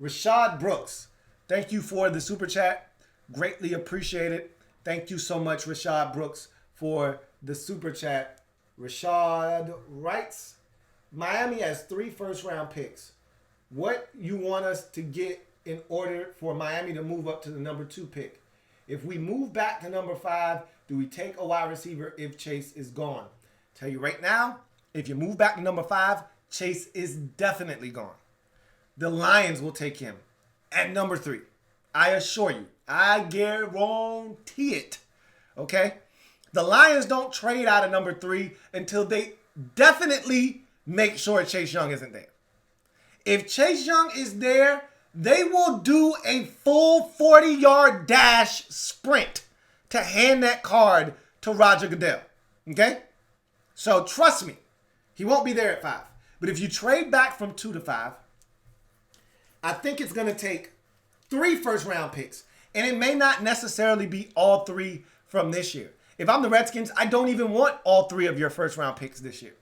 Rashad Brooks, thank you for the super chat. Greatly appreciate it. Thank you so much, Rashad Brooks, for the super chat. Rashad writes, Miami has 3 first-round picks. What you want us to get in order for Miami to move up to the number 2 pick? If we move back to number 5, do we take a wide receiver if Chase is gone? Tell you right now, if you move back to number 5, Chase is definitely gone. The Lions will take him at number 3. I assure you. I guarantee it. Okay? The Lions don't trade out of number 3 until they definitely make sure Chase Young isn't there. If Chase Young is there, they will do a full 40-yard dash sprint to hand that card to Roger Goodell. Okay? So trust me, he won't be there at 5. But if you trade back from 2 to 5, I think it's going to take 3 first-round picks. And it may not necessarily be all 3 from this year. If I'm the Redskins, I don't even want all 3 of your first-round picks this year.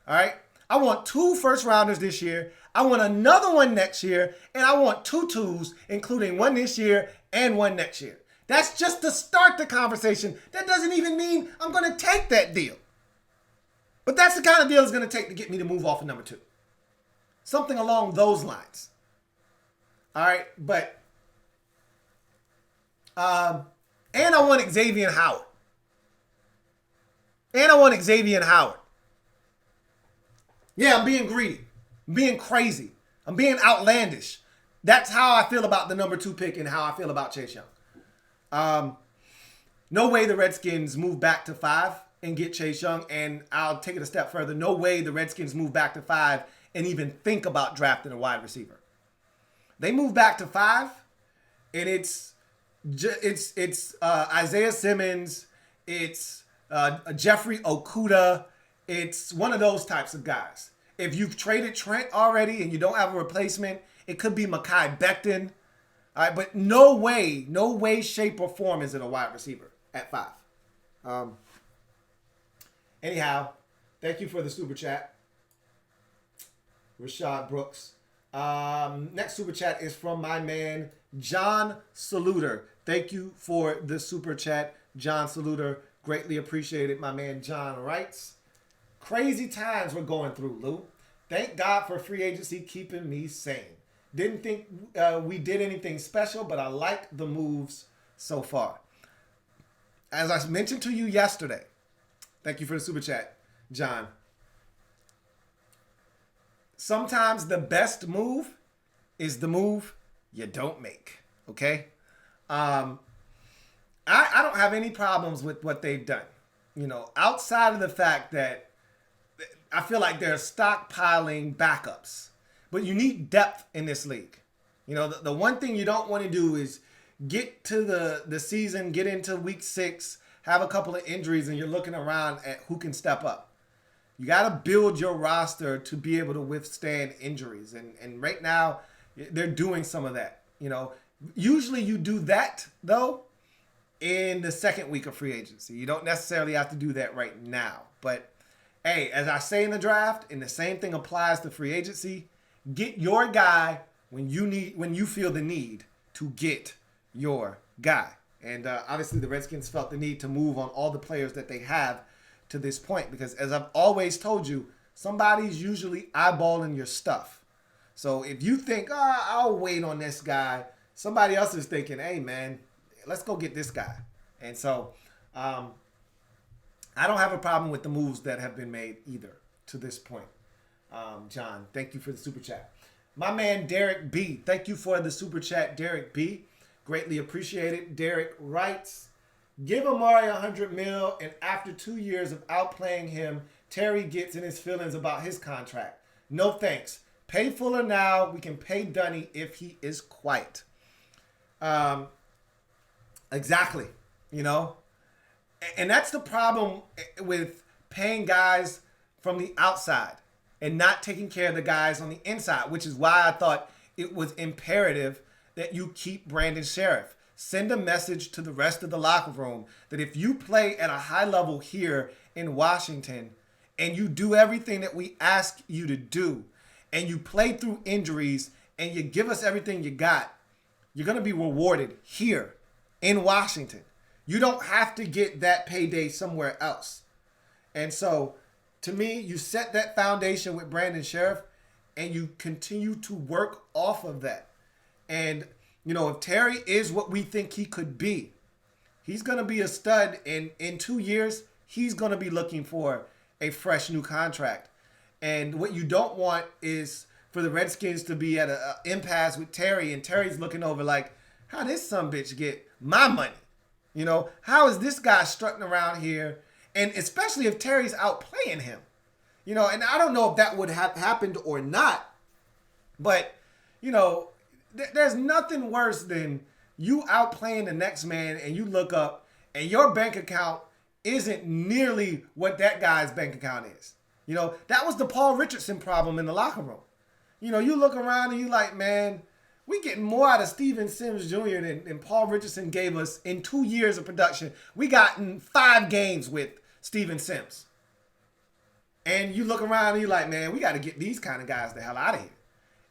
All right? I want 2 first-rounders this year. I want another one next year. And I want 2 twos, including one this year and one next year. That's just to start the conversation. That doesn't even mean I'm going to take that deal. But that's the kind of deal it's going to take to get me to move off of number 2. Something along those lines. All right? But, and I want Xavier Howard. Yeah, I'm being greedy. I'm being crazy. I'm being outlandish. That's how I feel about the number 2 pick and how I feel about Chase Young. No way the Redskins move back to 5 and get Chase Young. And I'll take it a step further. No way the Redskins move back to 5 and even think about drafting a wide receiver. They move back to 5, and it's Isaiah Simmons. It's Jeffrey Okudah. It's one of those types of guys. If you've traded Trent already and you don't have a replacement, it could be Mekhi Becton. All right, but no way, shape, or form is it a wide receiver at 5. Anyhow, thank you for the super chat, Rashad Brooks. Next super chat is from my man, John Saluter. Thank you for the super chat, John Saluter. Greatly appreciated. My man John writes, crazy times we're going through, Lou. Thank God for free agency keeping me sane. Didn't think we did anything special, but I like the moves so far. As I mentioned to you yesterday, thank you for the super chat, John. Sometimes the best move is the move you don't make, okay? I I don't have any problems with what they've done. You know, outside of the fact that I feel like they're stockpiling backups. But you need depth in this league. You know, the one thing you don't want to do is get to the season, get into week 6, have a couple of injuries, and you're looking around at who can step up. You got to build your roster to be able to withstand injuries. And right now, they're doing some of that. You know, usually you do that, though, in the second week of free agency. You don't necessarily have to do that right now. But, hey, as I say in the draft, and the same thing applies to free agency, get your guy when you feel the need to get your guy. And obviously the Redskins felt the need to move on all the players that they have to this point because, as I've always told you, somebody's usually eyeballing your stuff. So if you think, I'll wait on this guy, somebody else is thinking, hey, man, let's go get this guy. And so I don't have a problem with the moves that have been made either to this point. John, thank you for the super chat. My man Derek B, thank you for the super chat, Derek B. Greatly appreciated. Derek writes, give Amari $100 million, and after 2 years of outplaying him, Terry gets in his feelings about his contract. No thanks. Pay Fuller now. We can pay Dunny if he is quiet. Exactly. You know, and that's the problem with paying guys from the outside and not taking care of the guys on the inside, which is why I thought it was imperative that you keep Brandon Sheriff. Send a message to the rest of the locker room that if you play at a high level here in Washington and you do everything that we ask you to do and you play through injuries and you give us everything you got, you're going to be rewarded here in Washington. You don't have to get that payday somewhere else. And so, to me, you set that foundation with Brandon Sheriff and you continue to work off of that. And, you know, if Terry is what we think he could be, he's going to be a stud. And in 2 years, he's going to be looking for a fresh new contract. And what you don't want is for the Redskins to be at an impasse with Terry, and Terry's looking over like, how did this sumbitch get my money? You know, how is this guy strutting around here? And especially if Terry's outplaying him. You know, and I don't know if that would have happened or not. But, you know, there's nothing worse than you outplaying the next man and you look up and your bank account isn't nearly what that guy's bank account is. You know, that was the Paul Richardson problem in the locker room. You know, you look around and you like, man, we getting more out of Steven Sims Jr. than Paul Richardson gave us in 2 years of production. We got in 5 games with Steven Sims. And you look around and you're like, man, we got to get these kind of guys the hell out of here.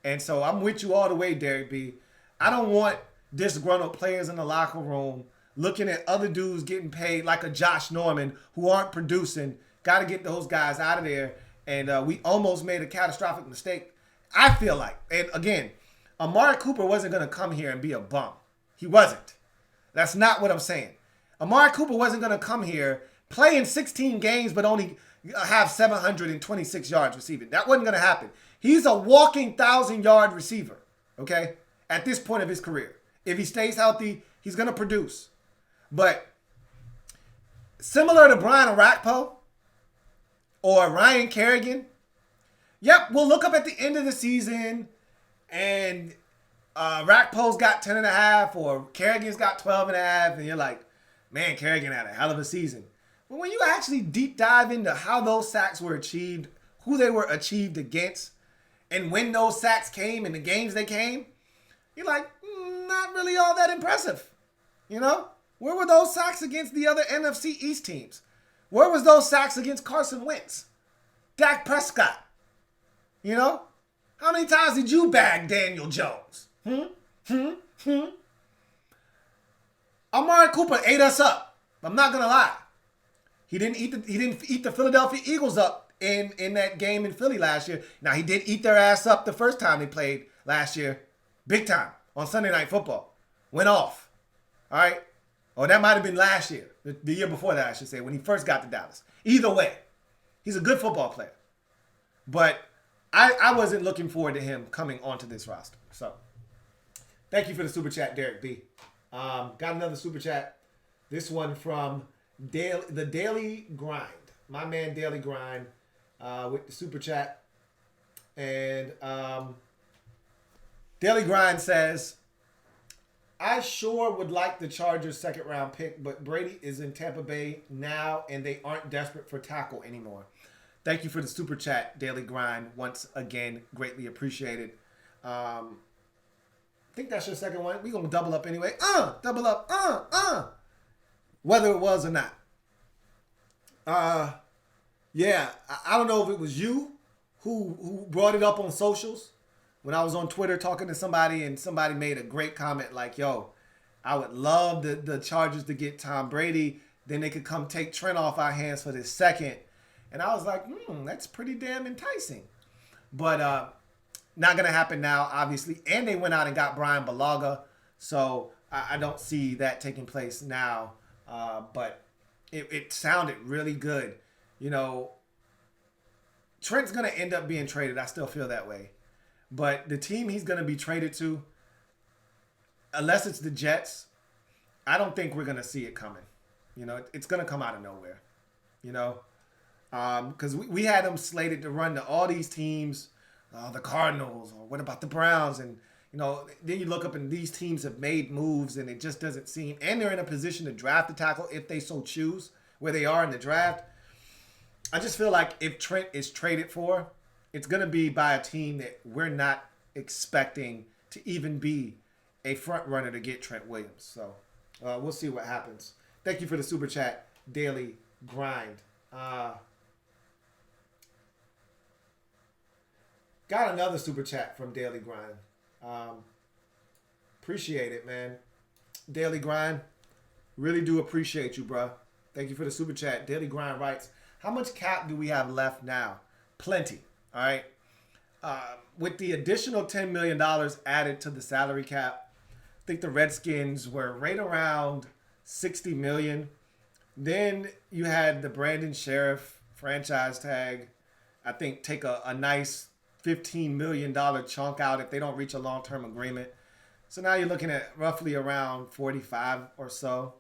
And so I'm with you all the way, Derek B. I don't want disgruntled players in the locker room looking at other dudes getting paid like a Josh Norman who aren't producing. Got to get those guys out of there. And we almost made a catastrophic mistake, I feel like. And again, Amari Cooper wasn't going to come here and be a bum. He wasn't. That's not what I'm saying. Amari Cooper wasn't going to come here, play in 16 games, but only have 726 yards receiving. That wasn't going to happen. He's a walking 1,000-yard receiver, okay, at this point of his career. If he stays healthy, he's going to produce. But similar to Brian Orakpo or Ryan Kerrigan, yep, we'll look up at the end of the season and Orakpo's got 10.5 or Kerrigan's got 12.5, and you're like, man, Kerrigan had a hell of a season. But when you actually deep dive into how those sacks were achieved, who they were achieved against, and when those sacks came and the games they came, you're like, not really all that impressive. You know? Where were those sacks against the other NFC East teams? Where was those sacks against Carson Wentz? Dak Prescott? You know? How many times did you bag Daniel Jones? Amari Cooper ate us up. I'm not gonna lie. He didn't eat the Philadelphia Eagles up in that game in Philly last year. Now, he did eat their ass up the first time they played last year. Big time. On Sunday Night Football. Went off. All right? Or that might have been last year. The year before that, I should say, when he first got to Dallas. Either way, he's a good football player. But I wasn't looking forward to him coming onto this roster. So, thank you for the super chat, Derek B. Got another super chat This one from the Daily Grind. My man Daily Grind with the super chat. And Daily Grind says, I sure would like the Chargers' second round pick, but Brady is in Tampa Bay now and they aren't desperate for tackle anymore. Thank you for the super chat, Daily Grind. Once again, greatly appreciated. I think that's your second one. We're going to double up anyway. Double up. Whether it was or not. Yeah, I don't know if it was you who brought it up on socials. When I was on Twitter talking to somebody and somebody made a great comment like, yo, I would love the Chargers to get Tom Brady. Then they could come take Trent off our hands for this second. And I was like, that's pretty damn enticing. But not going to happen now, obviously. And they went out and got Brian Balaga. So I don't see that taking place now. But it sounded really good. You know, Trent's going to end up being traded. I still feel that way. But the team he's going to be traded to, unless it's the Jets, I don't think we're going to see it coming. You know, it's going to come out of nowhere. You know, because we had him slated to run to all these teams, the Cardinals, or what about the Browns? And, you know, then you look up and these teams have made moves and it just doesn't seem, and they're in a position to draft a tackle if they so choose, where they are in the draft. I just feel like if Trent is traded for, it's going to be by a team that we're not expecting to even be a front runner to get Trent Williams. So we'll see what happens. Thank you for the super chat, Daily Grind. Got another super chat from Daily Grind. Appreciate it, man. Daily Grind, really do appreciate you, bro. Thank you for the super chat. Daily Grind writes, how much cap do we have left now? Plenty. All right. With the additional $10 million added to the salary cap, I think the Redskins were right around $60 million. Then you had the Brandon Sheriff franchise tag. I think take a nice $15 million chunk out if they don't reach a long-term agreement. So now you're looking at roughly around 45 or so.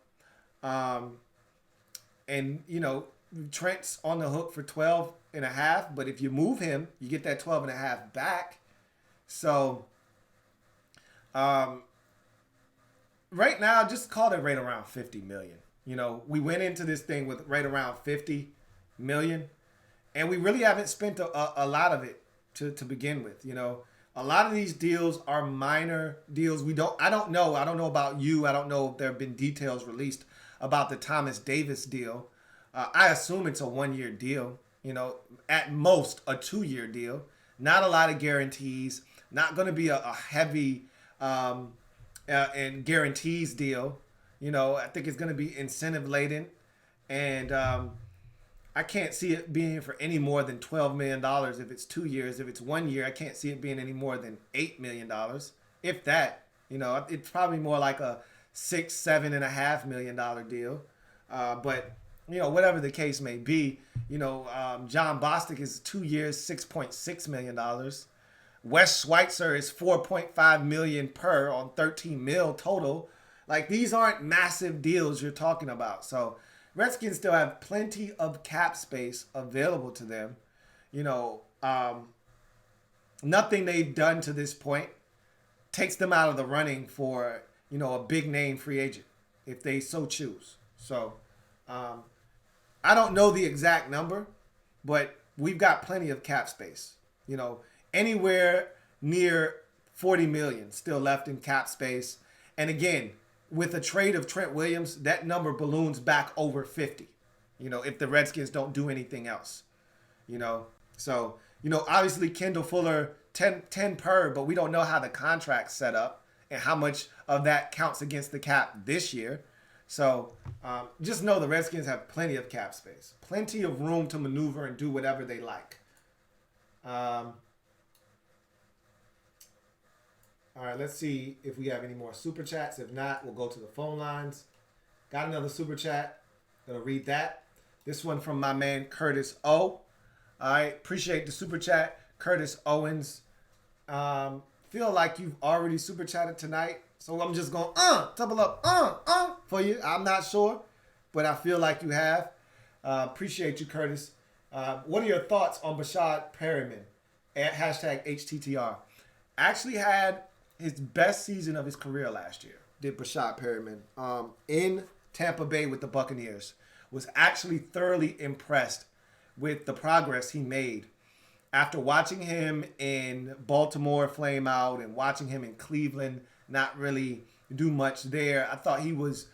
And, you know, Trent's on the hook for 12 and a half, but if you move him, you get that 12 and a half back. So right now, just call it right around 50 million. You know, we went into this thing with right around 50 million, and we really haven't spent a lot of it to begin with. You know, a lot of these deals are minor deals. I don't know about you. I don't know if there have been details released about the Thomas Davis deal. I assume it's a 1-year deal, you know, at most a 2-year deal. Not a lot of guarantees. Not going to be a heavy and guarantees deal. You know, I think it's going to be incentive laden. And I can't see it being for any more than $12 million if it's 2 years. If it's 1 year, I can't see it being any more than $8 million. If that, you know, it's probably more like a $7.5 million deal. But you know, whatever the case may be, you know, John Bostic is 2 years, $6.6 million. Wes Schweitzer is $4.5 million per on 13 mil total. Like, these aren't massive deals you're talking about. So Redskins still have plenty of cap space available to them. You know, nothing they've done to this point takes them out of the running for, you know, a big name free agent if they so choose. So, I don't know the exact number, but we've got plenty of cap space. You know, anywhere near 40 million still left in cap space. And again, with a trade of Trent Williams, that number balloons back over 50. You know, if the Redskins don't do anything else. You know, so, you know, obviously Kendall Fuller 10 per, but we don't know how the contract's set up and how much of that counts against the cap this year. So just know the Redskins have plenty of cap space, plenty of room to maneuver and do whatever they like. All right, let's see if we have any more super chats. If not, we'll go to the phone lines. Got another super chat. Gonna read that. This one from my man Curtis O. All right, appreciate the super chat, Curtis Owens. feel like you've already super chatted tonight. So I'm just going, double up, for you. I'm not sure, but I feel like you have. Appreciate you, Curtis. What are your thoughts on Bashad Perryman? At hashtag HTTR. Actually had his best season of his career last year. Did Bashad Perryman in Tampa Bay with the Buccaneers. Was actually thoroughly impressed with the progress he made after watching him in Baltimore flame out and watching him in Cleveland not really do much there. I thought he was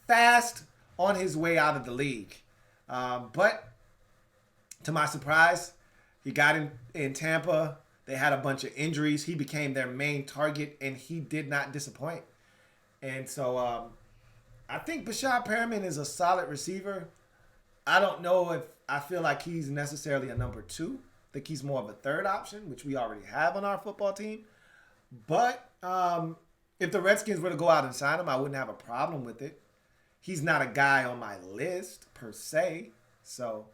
fast on his way out of the league. But to my surprise, he got in Tampa. They had a bunch of injuries. He became their main target, and he did not disappoint. And so I think Bashad Perriman is a solid receiver. I don't know if I feel like he's necessarily a number 2. I think he's more of a third option, which we already have on our football team. But if the Redskins were to go out and sign him, I wouldn't have a problem with it. He's not a guy on my list, per se. So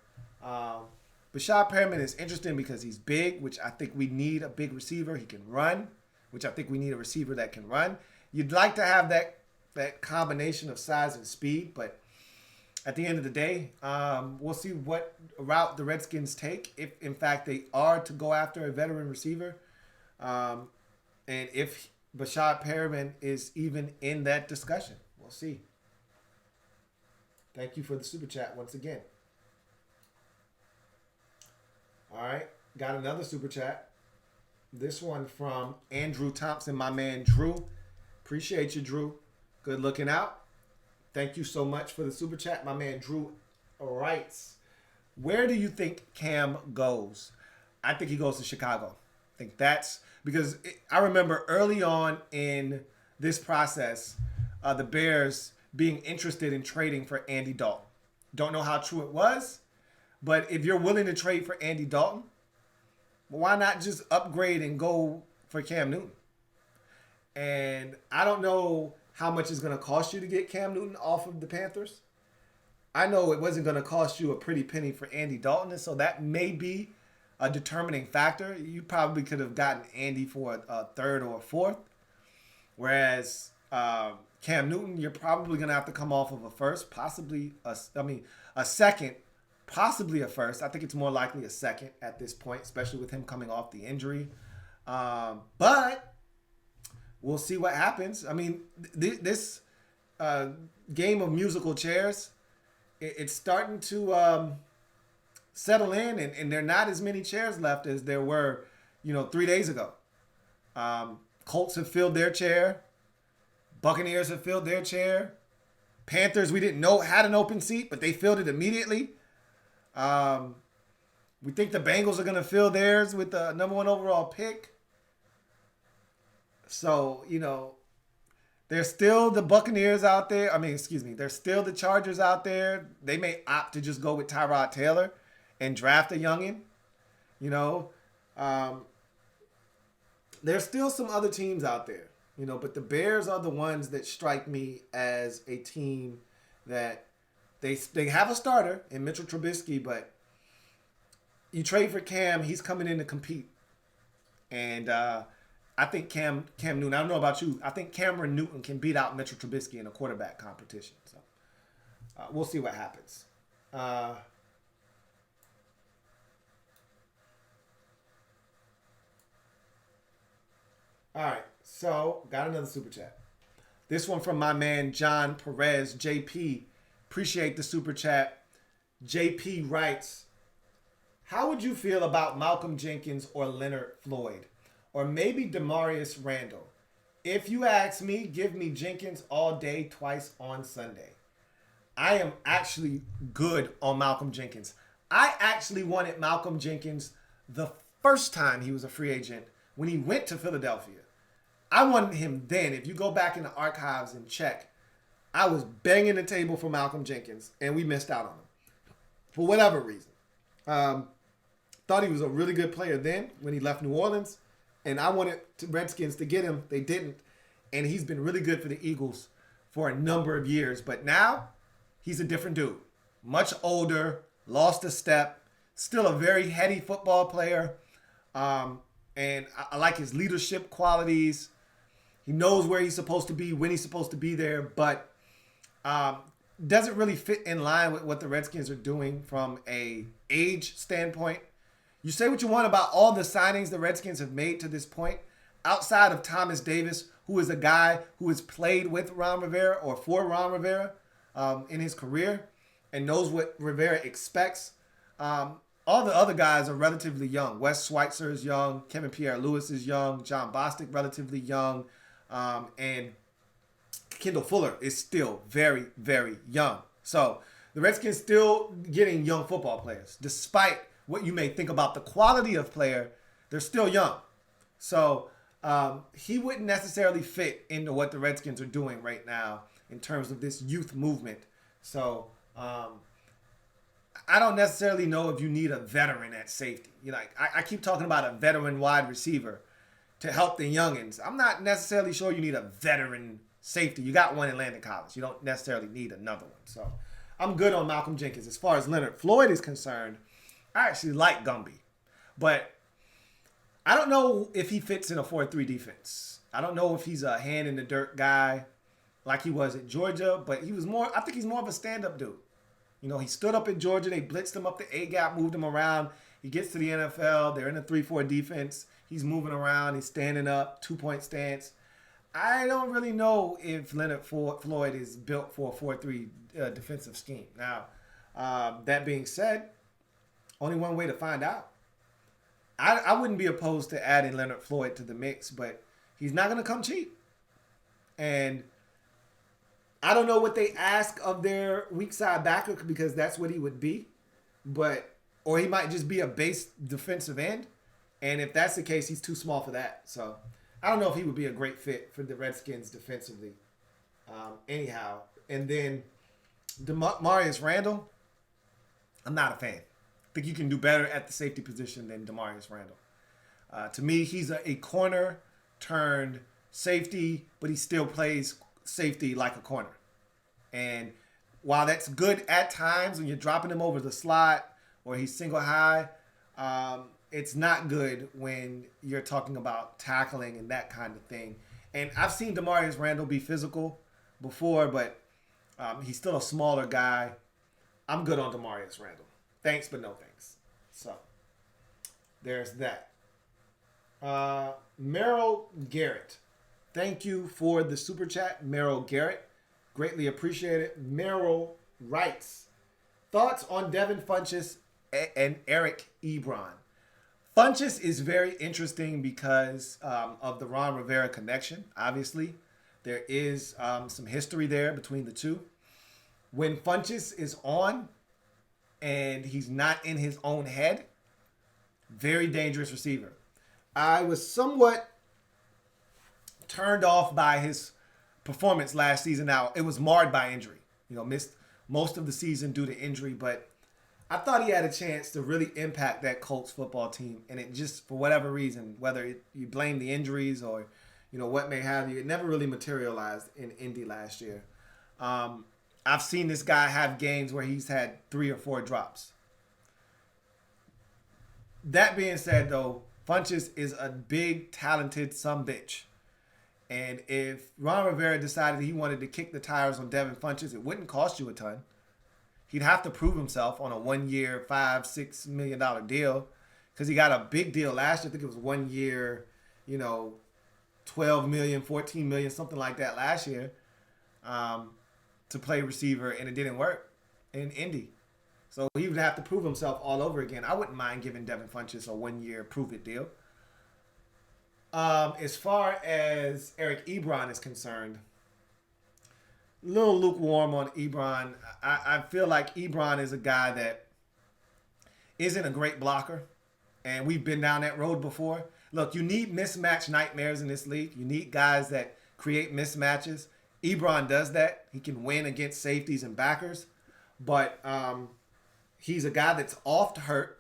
Bashad Perriman is interesting because he's big, which I think we need a big receiver. He can run, which I think we need a receiver that can run. You'd like to have that combination of size and speed, but at the end of the day, we'll see what route the Redskins take, if in fact they are to go after a veteran receiver, and if Bashad Perriman is even in that discussion. We'll see. Thank you for the super chat once again. All right, got another super chat. This one from Andrew Thompson, my man Drew. Appreciate you, Drew. Good looking out. Thank you so much for the super chat. My man Drew writes, where do you think Cam goes? I think he goes to Chicago. I think that's because I remember early on in this process, the Bears being interested in trading for Andy Dalton. Don't know how true it was, but if you're willing to trade for Andy Dalton, why not just upgrade and go for Cam Newton? And I don't know how much it's going to cost you to get Cam Newton off of the Panthers. I know it wasn't going to cost you a pretty penny for Andy Dalton, and so that may be a determining factor. You probably could have gotten Andy for a third or a fourth, whereas Cam Newton, you're probably going to have to come off of a first, possibly a second, possibly a first. I think it's more likely a second at this point, especially with him coming off the injury. But we'll see what happens. I mean, this game of musical chairs, it's starting to settle in, and there are not as many chairs left as there were, 3 days ago. Colts have filled their chair. Buccaneers have filled their chair. Panthers, we didn't know had an open seat, but they filled it immediately. We think the Bengals are going to fill theirs with the number 1 overall pick. So, there's still the Buccaneers out there. There's still the Chargers out there. They may opt to just go with Tyrod Taylor and draft a youngin. There's still some other teams out there, but the Bears are the ones that strike me as a team that they have a starter in Mitchell Trubisky, but you trade for Cam, he's coming in to compete. And I think Cam Newton, I don't know about you, I think Cameron Newton can beat out Mitchell Trubisky in a quarterback competition. So we'll see what happens. All right, so got another super chat. This one from my man John Perez, JP. Appreciate the super chat. JP writes, how would you feel about Malcolm Jenkins or Leonard Floyd? Or maybe Damarious Randall? If you ask me, give me Jenkins all day, twice on Sunday. I am actually good on Malcolm Jenkins. I actually wanted Malcolm Jenkins the first time he was a free agent when he went to Philadelphia. I wanted him then. If you go back in the archives and check, I was banging the table for Malcolm Jenkins, and we missed out on him for whatever reason. Thought he was a really good player then when he left New Orleans, and I wanted the Redskins to get him. They didn't, and he's been really good for the Eagles for a number of years. But now he's a different dude, much older, lost a step, still a very heady football player. And I like his leadership qualities. He knows where he's supposed to be, when he's supposed to be there, but doesn't really fit in line with what the Redskins are doing from a age standpoint. You say what you want about all the signings the Redskins have made to this point, outside of Thomas Davis, who is a guy who has played with Ron Rivera or for Ron Rivera in his career and knows what Rivera expects. All the other guys are relatively young. Wes Schweitzer is young. Kevin Pierre-Louis is young. John Bostic, relatively young. And Kendall Fuller is still very, very young. So the Redskins still getting young football players. Despite what you may think about the quality of player, they're still young. So he wouldn't necessarily fit into what the Redskins are doing right now in terms of this youth movement. So I don't necessarily know if you need a veteran at safety. I keep talking about a veteran wide receiver to help the youngins. I'm not necessarily sure you need a veteran safety. You got one in Landon College. You don't necessarily need another one. So I'm good on Malcolm Jenkins. As far as Leonard Floyd is concerned, I actually like Gumby. But I don't know if he fits in a 4-3 defense. I don't know if he's a hand in the dirt guy like he was at Georgia, but I think he's more of a stand-up dude. He stood up at Georgia. They blitzed him up the A-gap, moved him around. He gets to the NFL. They're in a 3-4 defense. He's moving around. He's standing up, 2-point stance. I don't really know if Leonard Floyd is built for a 4-3 defensive scheme. Now, that being said, only one way to find out. I wouldn't be opposed to adding Leonard Floyd to the mix, but he's not going to come cheap. And I don't know what they ask of their weak side backer because that's what he would be. Or he might just be a base defensive end. And if that's the case, he's too small for that. So I don't know if he would be a great fit for the Redskins defensively. Anyhow. And then Damarious Randall, I'm not a fan. I think you can do better at the safety position than Damarious Randall. To me, he's a corner turned safety, but he still plays safety like a corner. And while that's good at times when you're dropping him over the slot or he's single high, it's not good when you're talking about tackling and that kind of thing. And I've seen Damarious Randall be physical before, but he's still a smaller guy. I'm good on Damarious Randall. Thanks, but no thanks. So there's that. Merrill Garrett. Thank you for the super chat, Merrill Garrett. Greatly appreciate it. Merrill writes, thoughts on Devin Funchess and Eric Ebron. Funchess is very interesting because of the Ron Rivera connection. Obviously, there is some history there between the two. When Funchess is on and he's not in his own head, very dangerous receiver. I was somewhat turned off by his performance last season. Now, it was marred by injury. Missed most of the season due to injury, but I thought he had a chance to really impact that Colts football team. And it just, for whatever reason, whether you blame the injuries or, what may have you, it never really materialized in Indy last year. I've seen this guy have games where he's had 3 or 4 drops. That being said, though, Funchess is a big, talented sumbitch. And if Ron Rivera decided he wanted to kick the tires on Devin Funchess, it wouldn't cost you a ton. He'd have to prove himself on a 1-year, $5-6 million deal because he got a big deal last year. I think it was 1 year, $12 million, $14 million, something like that last year to play receiver, and it didn't work in Indy. So he would have to prove himself all over again. I wouldn't mind giving Devin Funchess a 1-year prove-it deal. As far as Eric Ebron is concerned, a little lukewarm on Ebron. I feel like Ebron is a guy that isn't a great blocker, and we've been down that road before. Look, you need mismatch nightmares in this league. You need guys that create mismatches. Ebron does that. He can win against safeties and backers, but he's a guy that's oft hurt.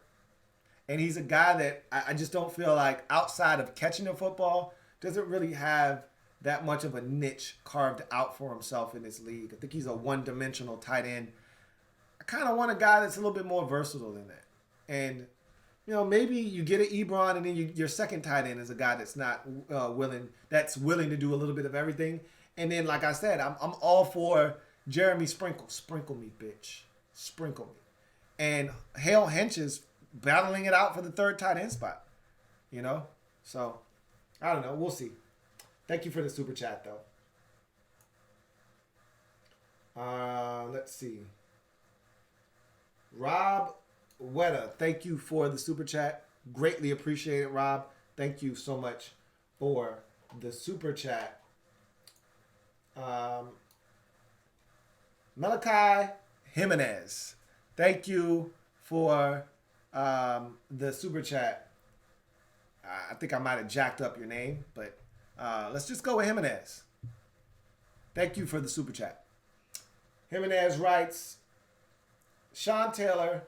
And he's a guy that I just don't feel like, outside of catching the football, doesn't really have that much of a niche carved out for himself in this league. I think he's a one-dimensional tight end. I kind of want a guy that's a little bit more versatile than that. And maybe you get an Ebron and then your second tight end is a guy that's not willing to do a little bit of everything. And then, like I said, I'm all for Jeremy Sprinkle. Sprinkle me, bitch. Sprinkle me. And Hale Hench is battling it out for the third tight end spot. So, I don't know. We'll see. Thank you for the super chat, though. Let's see. Rob Weta, thank you for the super chat. Greatly appreciate it, Rob. Thank you so much for the super chat. Malachi Jimenez, thank you for the super chat. I think I might have jacked up your name, but let's just go with Jimenez. Thank you for the super chat. Jimenez writes, Sean Taylor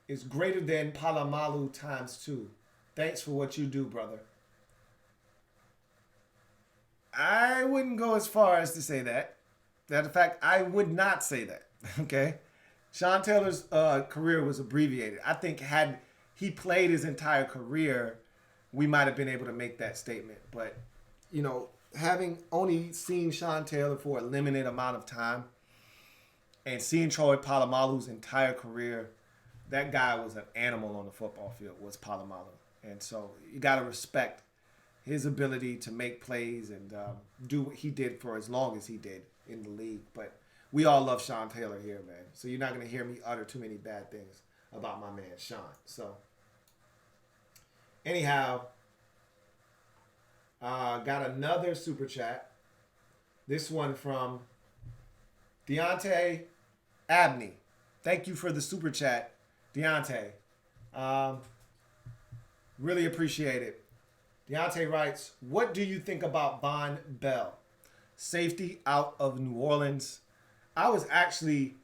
is greater than Palomalu times 2. Thanks for what you do, brother. I wouldn't go as far as to say that. Matter of fact, I would not say that. Okay? Sean Taylor's career was abbreviated. I think had he played his entire career, we might have been able to make that statement. But, having only seen Sean Taylor for a limited amount of time and seeing Troy Polamalu's entire career, that guy was an animal on the football field, was Polamalu. And so you got to respect his ability to make plays and do what he did for as long as he did in the league. But we all love Sean Taylor here, man. So you're not going to hear me utter too many bad things about my man, Sean. So anyhow, got another super chat. This one from Deontay Abney. Thank you for the super chat, Deontay. Really appreciate it. Deontay writes, what do you think about Von Bell? Safety out of New Orleans. I was actually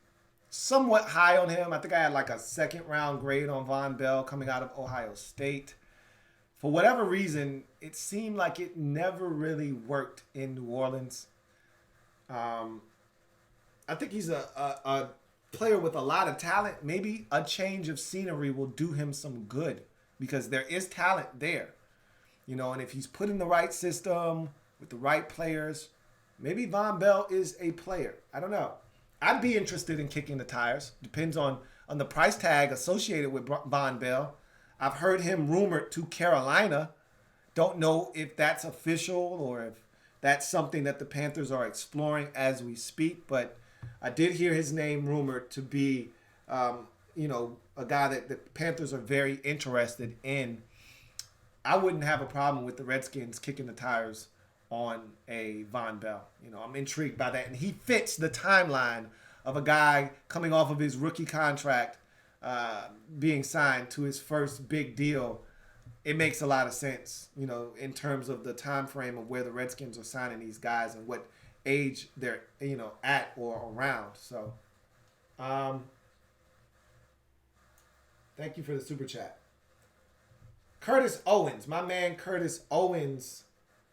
somewhat high on him. I think I had like a second round grade on Von Bell coming out of Ohio State. For whatever reason, it seemed like it never really worked in New Orleans. I think he's a player with a lot of talent. Maybe a change of scenery will do him some good because there is talent there. And if he's put in the right system with the right players, maybe Von Bell is a player. I don't know. I'd be interested in kicking the tires. Depends on the price tag associated with Von Bell. I've heard him rumored to Carolina. Don't know if that's official or if that's something that the Panthers are exploring as we speak. But I did hear his name rumored to be, a guy that the Panthers are very interested in. I wouldn't have a problem with the Redskins kicking the tires on a Von Bell. I'm intrigued by that. And he fits the timeline of a guy coming off of his rookie contract, being signed to his first big deal. It makes a lot of sense, in terms of the time frame of where the Redskins are signing these guys and what age they're, at or around. So, thank you for the super chat. Curtis Owens, my man Curtis Owens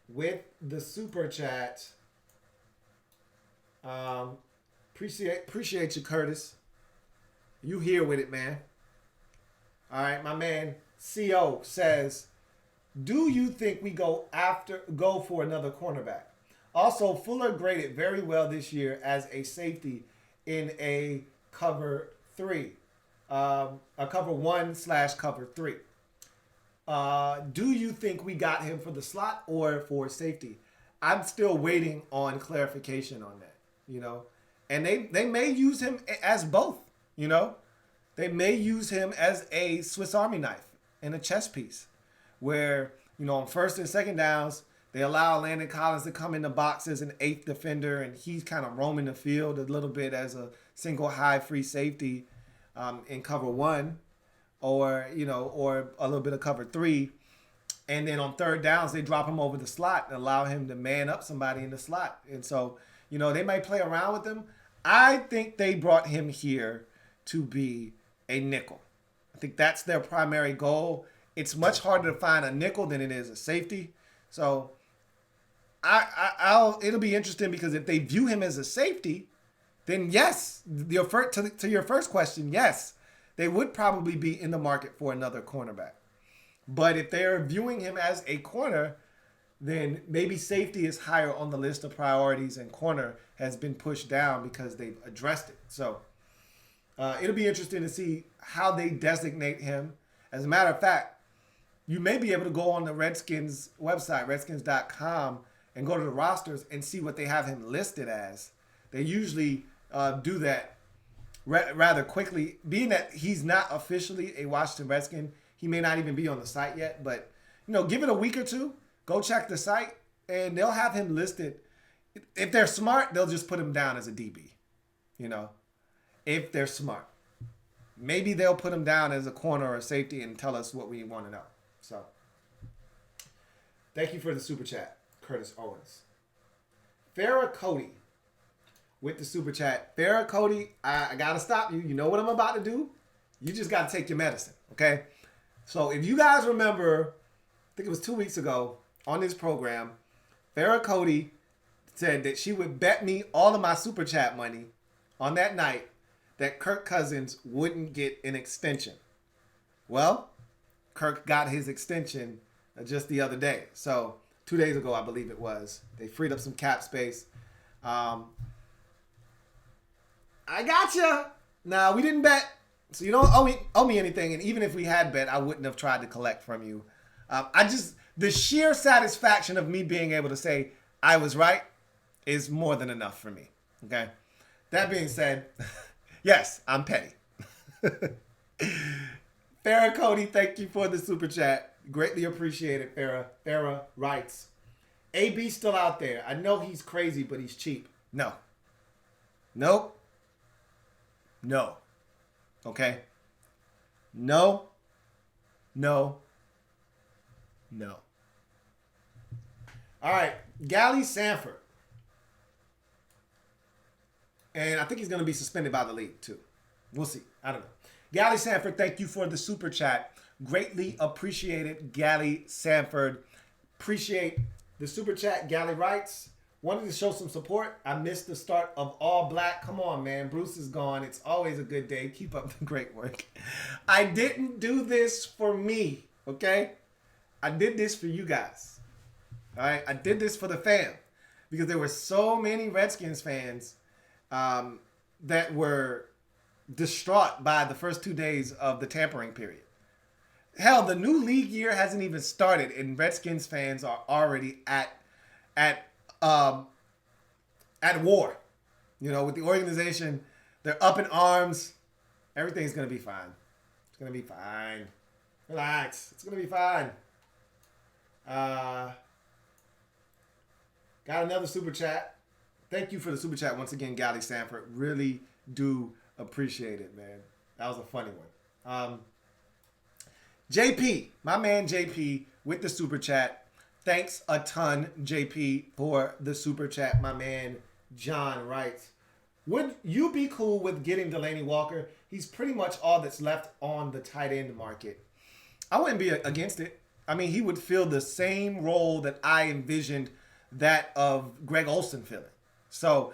with the super chat. Appreciate you, Curtis. You here with it, man. All right, my man CO says, do you think we go for another cornerback? Also, Fuller graded very well this year as a safety in a cover 3, a cover 1/cover 3. Do you think we got him for the slot or for safety? I'm still waiting on clarification on that, And they may use him as both, They may use him as a Swiss Army knife and a chess piece where, on first and second downs, they allow Landon Collins to come in the box as an 8th defender, and he's kind of roaming the field a little bit as a single high free safety in cover 1. Or a little bit of cover 3. And then on third downs, they drop him over the slot and allow him to man up somebody in the slot. And so, they may play around with him. I think they brought him here to be a nickel. I think that's their primary goal. It's much harder to find a nickel than it is a safety. So it'll be interesting because if they view him as a safety, then yes, to your first question, yes. they would probably be in the market for another cornerback. But if they're viewing him as a corner, then maybe safety is higher on the list of priorities and corner has been pushed down because they've addressed it. So it'll be interesting to see how they designate him. As a matter of fact, you may be able to go on the Redskins website, redskins.com, and go to the rosters and see what they have him listed as. They usually do that rather quickly. Being that he's not officially a Washington Redskin, he may not even be on the site yet. But, give it a week or two. Go check the site, and they'll have him listed. If they're smart, they'll just put him down as a DB, if they're smart. Maybe they'll put him down as a corner or a safety and tell us what we want to know. So, thank you for the super chat, Curtis Owens. Farrah Cody with the super chat. Farrah Cody, I got to stop you. You know what I'm about to do? You just got to take your medicine, okay? So, if you guys remember, I think it was 2 weeks ago on this program, Farrah Cody said that she would bet me all of my super chat money on that night that Kirk Cousins wouldn't get an extension. Well, Kirk got his extension just the other day. So 2 days ago, I believe it was. They freed up some cap space. I gotcha. Now, we didn't bet, so you don't owe me anything. And even if we had bet, I wouldn't have tried to collect from you. The sheer satisfaction of me being able to say I was right is more than enough for me. Okay. That being said, yes, I'm petty. Farrah Cody, thank you for the super chat. Greatly appreciated, Farrah. Farrah writes, AB still out there. I know he's crazy, but he's cheap. No. Nope. No. Okay? No. No. No. All right. Gally Sanford. And I think he's going to be suspended by the league, too. We'll see. I don't know. Gally Sanford, thank you for the super chat. Greatly appreciated, Gally Sanford. Appreciate the super chat. Gally writes, wanted to show some support. I missed the start of All Black. Come on, man. Bruce is gone. It's always a good day. Keep up the great work. I didn't do this for me, okay? I did this for you guys. All right? I did this for the fam because there were so many Redskins fans that were distraught by the first 2 days of the tampering period. Hell, the new league year hasn't even started, and Redskins fans are already at war. With the organization, they're up in arms. Everything's gonna be fine. It's gonna be fine. Relax. It's gonna be fine. Got another super chat. Thank you for the super chat once again, Gally Sanford. Really do appreciate it, man. That was a funny one. JP, my man JP with the super chat. Thanks a ton, JP, for the super chat. My man John writes, would you be cool with getting Delanie Walker? He's pretty much all that's left on the tight end market. I wouldn't be against it. I mean, he would fill the same role that I envisioned that of Greg Olsen filling. So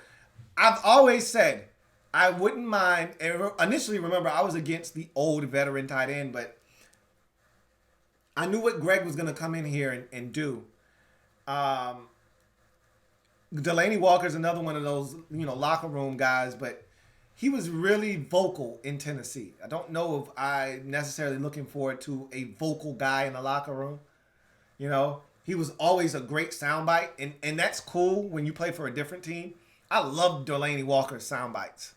I've always said I wouldn't mind. And initially, remember, I was against the old veteran tight end, but I knew what Greg was going to come in here and do. Delanie Walker's another one of those, locker room guys, but he was really vocal in Tennessee. I don't know if I'm necessarily looking forward to a vocal guy in the locker room. He was always a great soundbite, and that's cool when you play for a different team. I loved Delanie Walker's soundbites.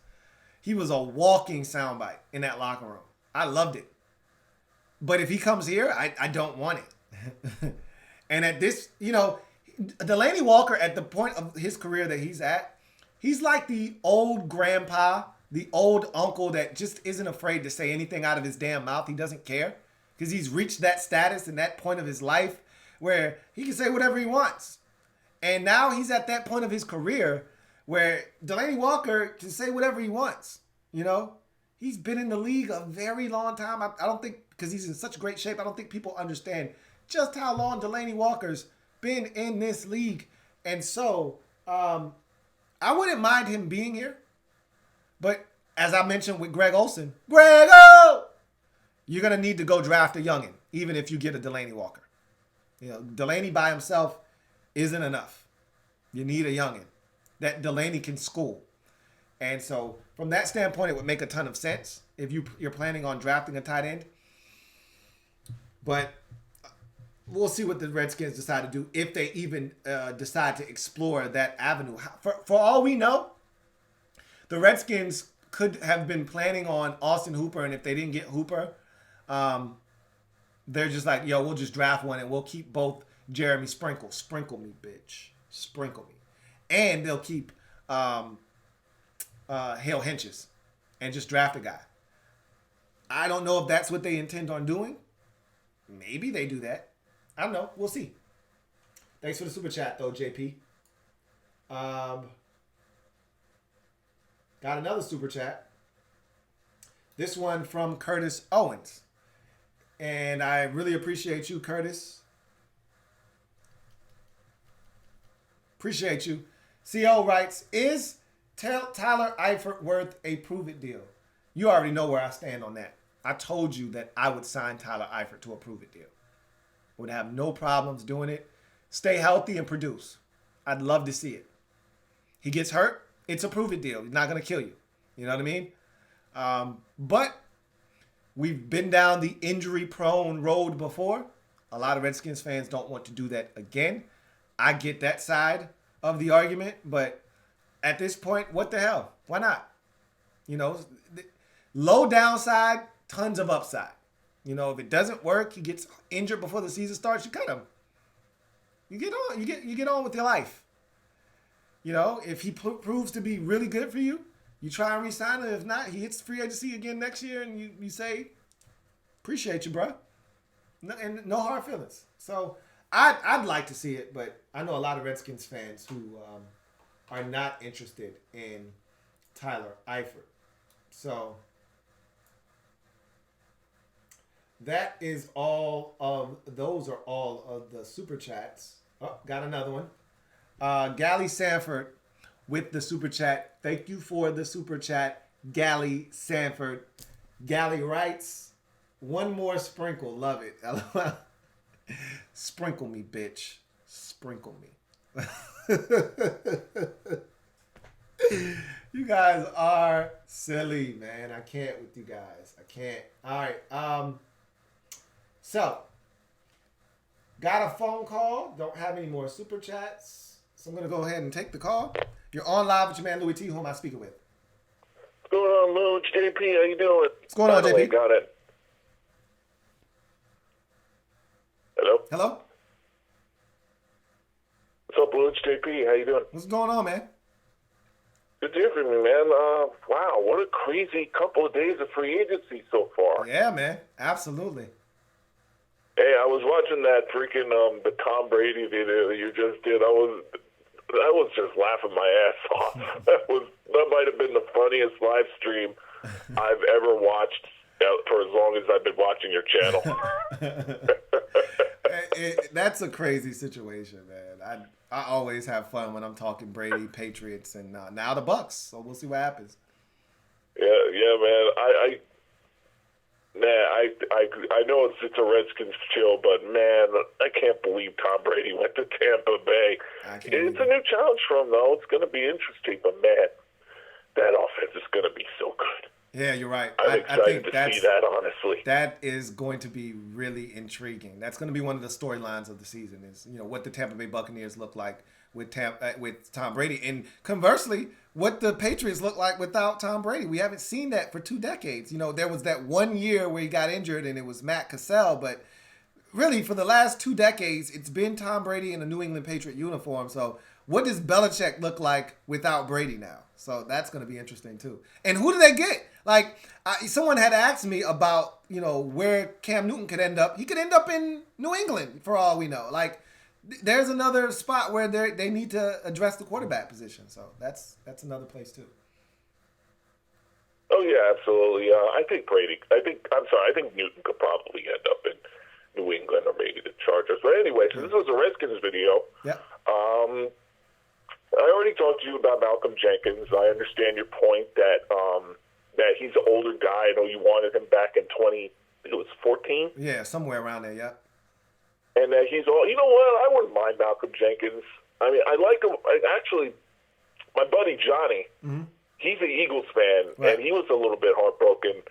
He was a walking soundbite in that locker room. I loved it. But if he comes here, I don't want it. And at this, Delanie Walker, at the point of his career that he's at, he's like the old grandpa, the old uncle that just isn't afraid to say anything out of his damn mouth. He doesn't care because he's reached that status and that point of his life where he can say whatever he wants. And now he's at that point of his career where Delanie Walker can say whatever he wants. He's been in the league a very long time. I don't think, because he's in such great shape, I don't think people understand just how long Delanie Walker's been in this league. And so I wouldn't mind him being here. But as I mentioned with Greg Olsen, Grego, you're going to need to go draft a youngin, even if you get a Delanie Walker. Delanie by himself isn't enough. You need a youngin that Delanie can school. And so from that standpoint, it would make a ton of sense if you're planning on drafting a tight end. But we'll see what the Redskins decide to do, if they even decide to explore that avenue. For all we know, the Redskins could have been planning on Austin Hooper, and if they didn't get Hooper, they're just like, yo, we'll just draft one and we'll keep both Jeremy Sprinkle. Sprinkle me, bitch. Sprinkle me. And they'll keep Hale Henches and just draft a guy. I don't know if that's what they intend on doing. Maybe they do that. I don't know. We'll see. Thanks for the super chat, though, JP. Got another super chat. This one from Curtis Owens. And I really appreciate you, Curtis. Appreciate you. CO writes, is Tyler Eifert worth a prove-it deal? You already know where I stand on that. I told you that I would sign Tyler Eifert to a prove-it deal. Would have no problems doing it. Stay healthy and produce. I'd love to see it. He gets hurt, it's a prove-it deal. He's not going to kill you. You know what I mean? But we've been down the injury-prone road before. A lot of Redskins fans don't want to do that again. I get that side of the argument, but at this point, what the hell? Why not? Low downside, tons of upside. If it doesn't work, he gets injured before the season starts, you cut him. You get on. You get on with your life. If he proves to be really good for you, you try and re-sign him. If not, he hits free agency again next year, and you say, appreciate you, bro. And no hard feelings. So I'd like to see it, but I know a lot of Redskins fans who are not interested in Tyler Eifert. So that is those are all of the super chats. Oh, got another one. Gally Sanford with the super chat. Thank you for the super chat, Gally Sanford. Gally writes, one more sprinkle. Love it. Sprinkle me, bitch. Sprinkle me. You guys are silly, man. I can't with you guys. I can't. All right. So, got a phone call. Don't have any more super chats. So I'm going to go ahead and take the call. You're on live with your man, Louis T. Who am I speaking with? What's going on, Lou? JP, how you doing? What's going on, JP? Got it. Hello? Hello? What's up, Lou? It's JP. How you doing? What's going on, man? Good to hear from you, man. Wow, what a crazy couple of days of free agency so far. Yeah, man. Absolutely. Hey, I was watching that freaking the Tom Brady video that you just did. I was just laughing my ass off. That might have been the funniest live stream I've ever watched for as long as I've been watching your channel. That's a crazy situation, man. I always have fun when I'm talking Brady, Patriots, and now the Bucks. So we'll see what happens. Yeah, man. I know it's a Redskins chill, but man, I can't believe Tom Brady went to Tampa Bay. It's a new challenge for him, though. It's going to be interesting, but man, that offense is going to be so good. Yeah, you're right. I'm excited to see that, honestly. That is going to be really intriguing. That's going to be one of the storylines of the season is, what the Tampa Bay Buccaneers look like with Tom Brady. And conversely, what the Patriots look like without Tom Brady. We haven't seen that for 2 decades. There was that 1 year where he got injured and it was Matt Cassell. But really, for the last 2 decades, it's been Tom Brady in a New England Patriot uniform. So what does Belichick look like without Brady now? So that's going to be interesting, too. And who do they get? Like, someone had asked me about, where Cam Newton could end up. He could end up in New England, for all we know. Like, there's another spot where they need to address the quarterback position. So that's another place, too. Oh, yeah, absolutely. I think Newton could probably end up in New England or maybe the Chargers. But anyway, so this was a Redskins video. Yeah. I already talked to you about Malcolm Jenkins. I understand your point that that he's an older guy. I know you wanted him back in 20, I think it was 14. Yeah, somewhere around there, yeah. And that he's all, you know what, I wouldn't mind Malcolm Jenkins. I mean, I like him. Actually, my buddy Johnny, he's an Eagles fan, Right. and he was a little bit heartbroken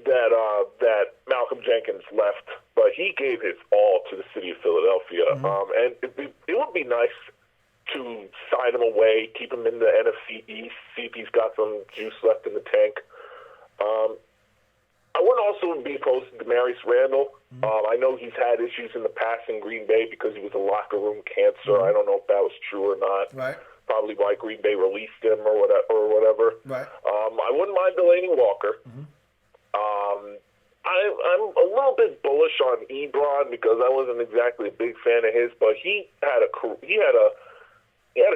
that Malcolm Jenkins left, but he gave his all to the city of Philadelphia. And it would be nice to sign him away, keep him in the NFC East, see if he's got some juice left in the tank. I wouldn't also be opposed to Damarious Randall. I know he's had issues in the past in Green Bay because he was a locker room cancer. I don't know if that was true or not. Right. Probably why Green Bay released him or whatever. Right. I wouldn't mind Delanie Walker. I'm a little bit bullish on Ebron because I wasn't exactly a big fan of his, but he had a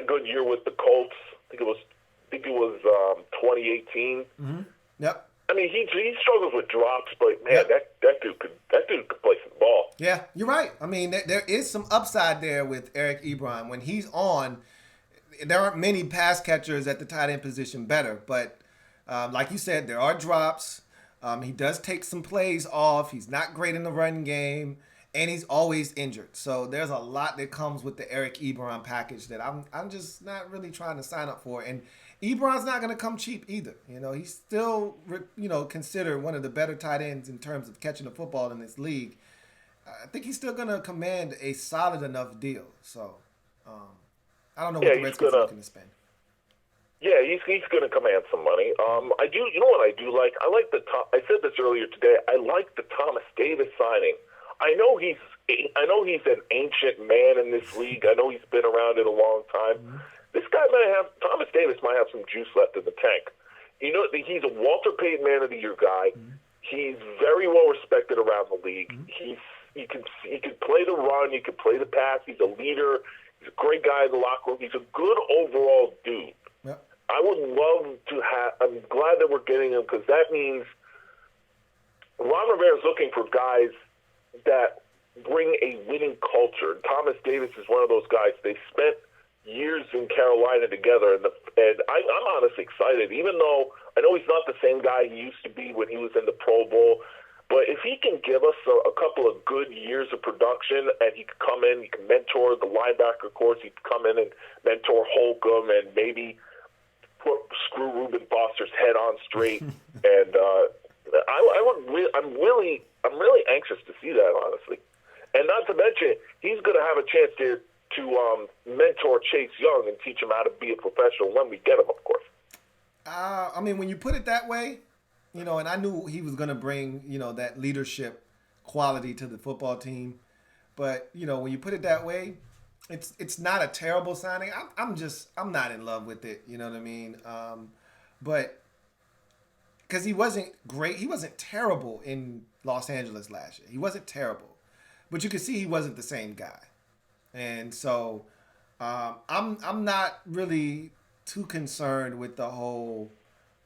good year with the Colts. I think it was 2018. Yep. I mean, he struggles with drops, but man, Yep. that dude could play some ball. Yeah, you're right. I mean, there is some upside there with Eric Ebron. When he's on, there aren't many pass catchers at the tight end position better. But like you said, there are drops. He does take some plays off. He's not great in the run game, and he's always injured. So there's a lot that comes with the Eric Ebron package that I'm just not really trying to sign up for. And Ebron's not going to come cheap either. You know, he's still, considered one of the better tight ends in terms of catching the football in this league. I think he's still going to command a solid enough deal. So I don't know what the Redskins are looking to spend. Yeah, he's going to command some money. I do. You know what I do like? I like I said this earlier today. I like the Thomas Davis signing. I know he's an ancient man in this league. I know he's been around it a long time. This guy Thomas Davis might have some juice left in the tank. You know, he's a Walter Payton Man of the Year guy. He's very well respected around the league. He can play the run. He can play the pass. He's a leader. He's a great guy in the locker room. He's a good overall dude. Yep. I would love to have. I'm glad that we're getting him because that means Ron Rivera's looking for guys that bring a winning culture. Thomas Davis is one of those guys. They spent years in Carolina together, and I'm honestly excited. Even though I know he's not the same guy he used to be when he was in the Pro Bowl, but if he can give us a couple of good years of production, and he can come in, he can mentor the linebacker course, he can come in and mentor Holcomb, and maybe screw Reuben Foster's head on straight, and I'm really anxious to see that, honestly. And not to mention, he's going to have a chance to mentor Chase Young and teach him how to be a professional when we get him, of course. I mean, when you put it that way, and I knew he was going to bring, that leadership quality to the football team. But, when you put it that way, it's not a terrible signing. I'm not in love with it. You know what I mean? But because he wasn't great. He wasn't terrible in Los Angeles last year. He wasn't terrible. But you could see he wasn't the same guy. And so I'm not really too concerned with the whole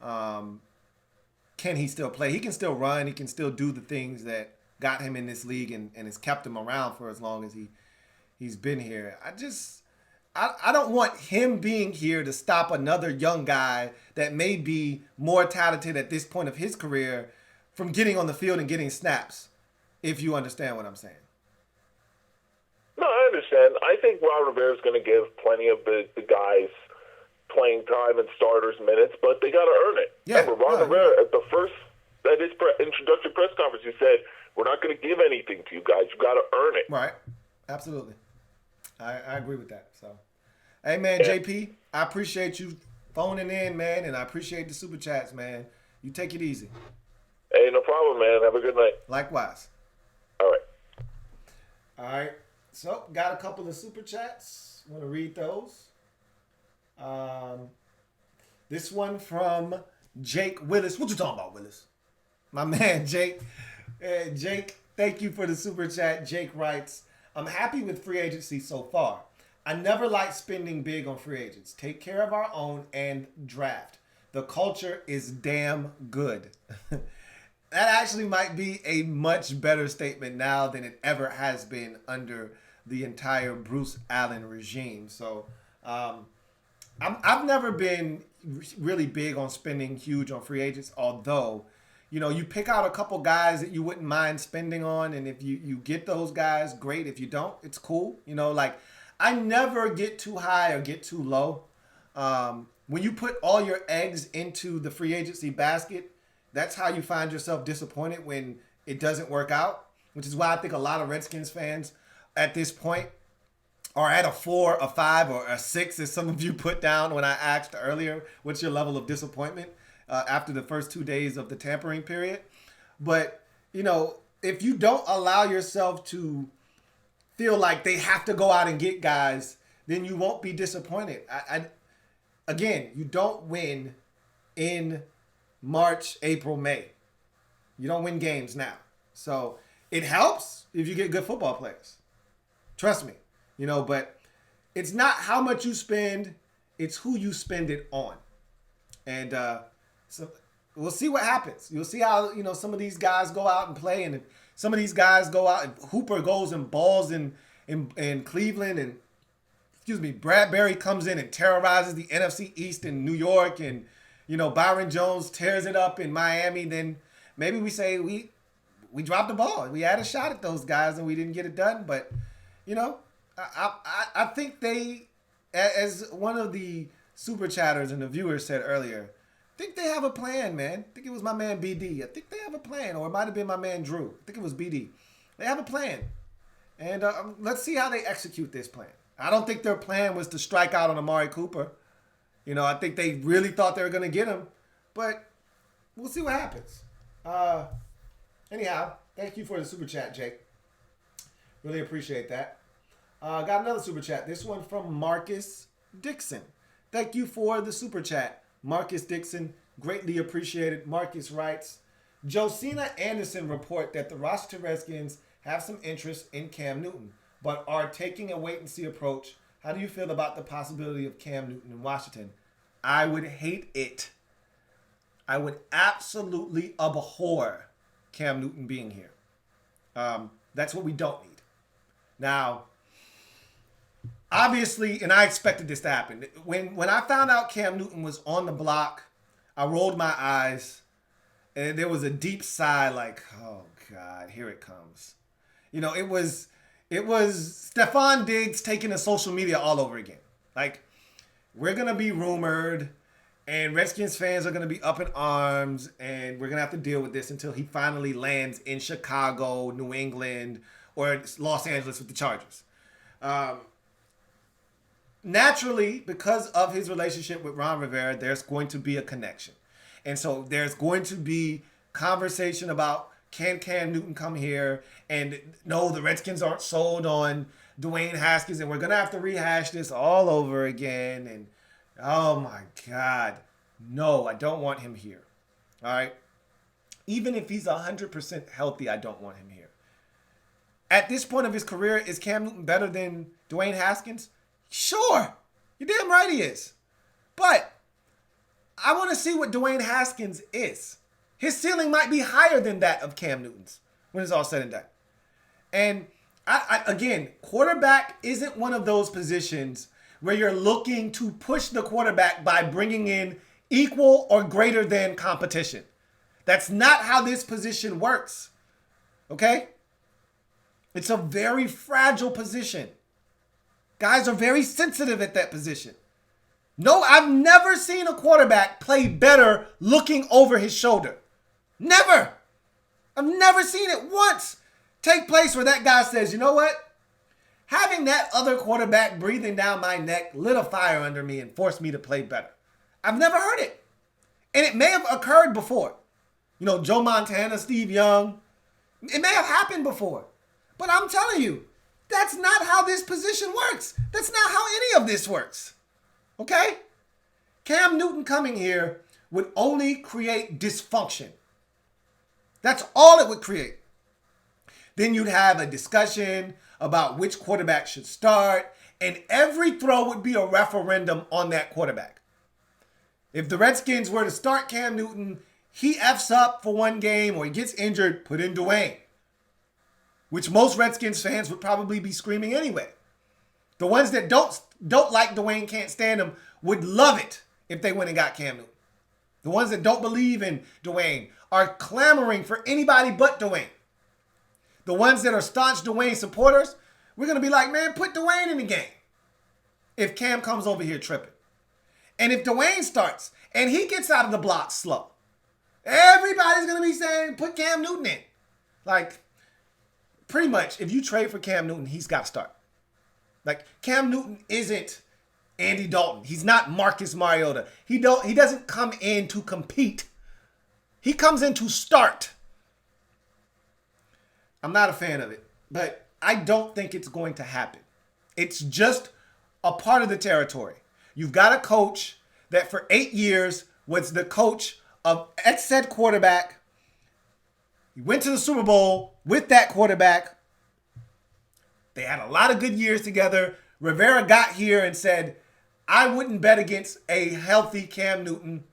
can he still play? He can still run. He can still do the things that got him in this league and has kept him around for as long as he's been here. I don't want him being here to stop another young guy that may be more talented at this point of his career from getting on the field and getting snaps, if you understand what I'm saying. No, I understand. I think Ron Rivera is going to give plenty of the guys playing time and starters minutes, but they got to earn it. Yeah, Remember, Ron Rivera at his introductory press conference, he said, "We're not going to give anything to you guys. You got to earn it." Right. Absolutely. I agree with that. So, hey man, Yeah. JP, I appreciate you phoning in, man, and I appreciate the super chats, man. You take it easy. Hey, no problem, man. Have a good night. Likewise. All right. All right. So, got a couple of super chats. Want to read those? This one from Jake Willis. What you talking about, Willis? My man, Jake. Jake, thank you for the super chat. Jake writes, I'm happy with free agency so far. I never like spending big on free agents. Take care of our own and draft. The culture is damn good. That actually might be a much better statement now than it ever has been under the entire Bruce Allen regime. So I've never been really big on spending huge on free agents, although, you pick out a couple guys that you wouldn't mind spending on, and if you get those guys, great. If you don't, it's cool. Like I never get too high or get too low. When you put all your eggs into the free agency basket, that's how you find yourself disappointed when it doesn't work out, which is why I think a lot of Redskins fans at this point are at a 4, a 5, or a 6, as some of you put down when I asked earlier, what's your level of disappointment after the first 2 days of the tampering period. But, if you don't allow yourself to feel like they have to go out and get guys, then you won't be disappointed. Again, you don't win in March, April, May. You don't win games now. So it helps if you get good football players. Trust me. But it's not how much you spend, it's who you spend it on. And so we'll see what happens. You'll see how, some of these guys go out and play, and some of these guys go out and Hooper goes and balls in Cleveland, and Bradbury comes in and terrorizes the NFC East in New York, and Byron Jones tears it up in Miami. Then maybe we say we dropped the ball. We had a shot at those guys and we didn't get it done. But I think they, as one of the super chatters and the viewers said earlier, I think they have a plan, man. I think it was my man BD. I think they have a plan, or it might have been my man Drew. I think it was BD. They have a plan, and let's see how they execute this plan. I don't think their plan was to strike out on Amari Cooper. I think they really thought they were going to get him, but we'll see what happens. Anyhow, thank you for the super chat, Jake. Really appreciate that. Got another super chat. This one from Marcus Dixon. Thank you for the super chat, Marcus Dixon. Greatly appreciated. Marcus writes, Josina Anderson report that the Washington Redskins have some interest in Cam Newton, but are taking a wait-and-see approach. How do you feel about the possibility of Cam Newton in Washington? I would hate it. I would absolutely abhor Cam Newton being here. That's what we don't need. Now, obviously, and I expected this to happen. When I found out Cam Newton was on the block, I rolled my eyes, and there was a deep sigh like, oh, God, here it comes. It was Stephon Diggs taking to social media all over again. Like, we're going to be rumored, and Redskins fans are going to be up in arms, and we're going to have to deal with this until he finally lands in Chicago, New England, or Los Angeles with the Chargers. Naturally, because of his relationship with Ron Rivera, there's going to be a connection. And so there's going to be conversation about, can Cam Newton come here? And no, the Redskins aren't sold on Dwayne Haskins, and we're going to have to rehash this all over again. And, oh, my God. No, I don't want him here. All right? Even if he's 100% healthy, I don't want him here. At this point of his career, is Cam Newton better than Dwayne Haskins? Sure. You're damn right he is. But I want to see what Dwayne Haskins is. His ceiling might be higher than that of Cam Newton's when it's all said and done. And again, quarterback isn't one of those positions where you're looking to push the quarterback by bringing in equal or greater than competition. That's not how this position works. Okay? It's a very fragile position. Guys are very sensitive at that position. No, I've never seen a quarterback play better looking over his shoulder. Never. I've never seen it once take place where that guy says, you know what? Having that other quarterback breathing down my neck lit a fire under me and forced me to play better. I've never heard it. And it may have occurred before. Joe Montana, Steve Young. It may have happened before. But I'm telling you, that's not how this position works. That's not how any of this works. Okay? Cam Newton coming here would only create dysfunction. That's all it would create. Then you'd have a discussion about which quarterback should start, and every throw would be a referendum on that quarterback. If the Redskins were to start Cam Newton, he F's up for one game or he gets injured, put in Dwayne, which most Redskins fans would probably be screaming anyway. The ones that don't like Dwayne, can't stand him, would love it if they went and got Cam Newton. The ones that don't believe in Dwayne are clamoring for anybody but Dwayne. The ones that are staunch Dwayne supporters, we're going to be like, man, put Dwayne in the game if Cam comes over here tripping. And if Dwayne starts and he gets out of the block slow, everybody's going to be saying, put Cam Newton in. Like, pretty much, if you trade for Cam Newton, he's got to start. Like, Cam Newton isn't Andy Dalton. He's not Marcus Mariota. He doesn't come in to compete. He comes in to start. I'm not a fan of it, but I don't think it's going to happen. It's just a part of the territory. You've got a coach that for 8 years was the coach of ex-head quarterback. He went to the Super Bowl with that quarterback. They had a lot of good years together. Rivera got here and said, I wouldn't bet against a healthy Cam Newton.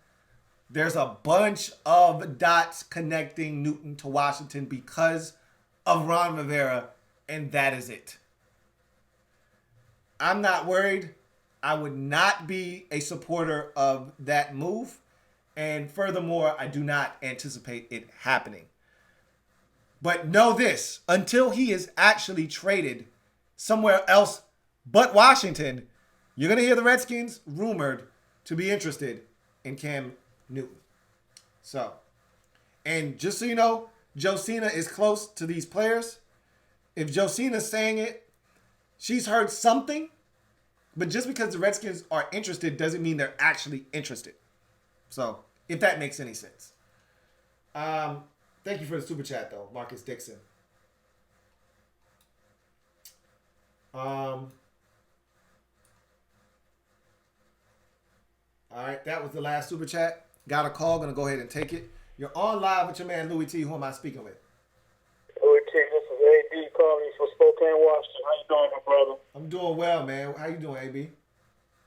There's a bunch of dots connecting Newton to Washington because of Ron Rivera, and that is it. I'm not worried. I would not be a supporter of that move. And furthermore, I do not anticipate it happening. But know this, until he is actually traded somewhere else but Washington, you're going to hear the Redskins rumored to be interested in Cam Newton. So, and just so you know, Josina is close to these players. If Josina's saying it, she's heard something. But just because the Redskins are interested doesn't mean they're actually interested. So, if that makes any sense. Thank you for the super chat, though, Marcus Dixon. All right, that was the last super chat. Got a call, gonna go ahead and take it. You're on live with your man Louis T. Who am I speaking with? Louis T, this is AB calling from Spokane, Washington. How you doing, my brother? I'm doing well, man. How you doing, AB?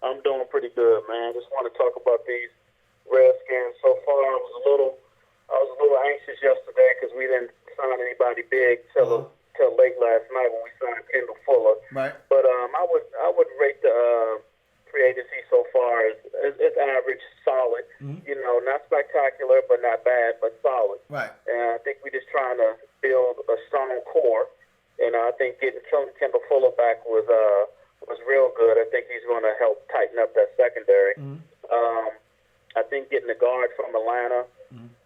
I'm doing pretty good, man. Just want to talk about these Redskins. So far, I was a little anxious yesterday because we didn't sign anybody big till late last night when we signed Kendall Fuller. Right. But I would rate the free agency so far as average, solid. Mm-hmm. You know, not spectacular, but not bad, but solid. Right. And I think we're just trying to build a strong core. And I think getting Kendall Fuller back was real good. I think he's going to help tighten up that secondary. Mm-hmm. I think getting the guard from Atlanta,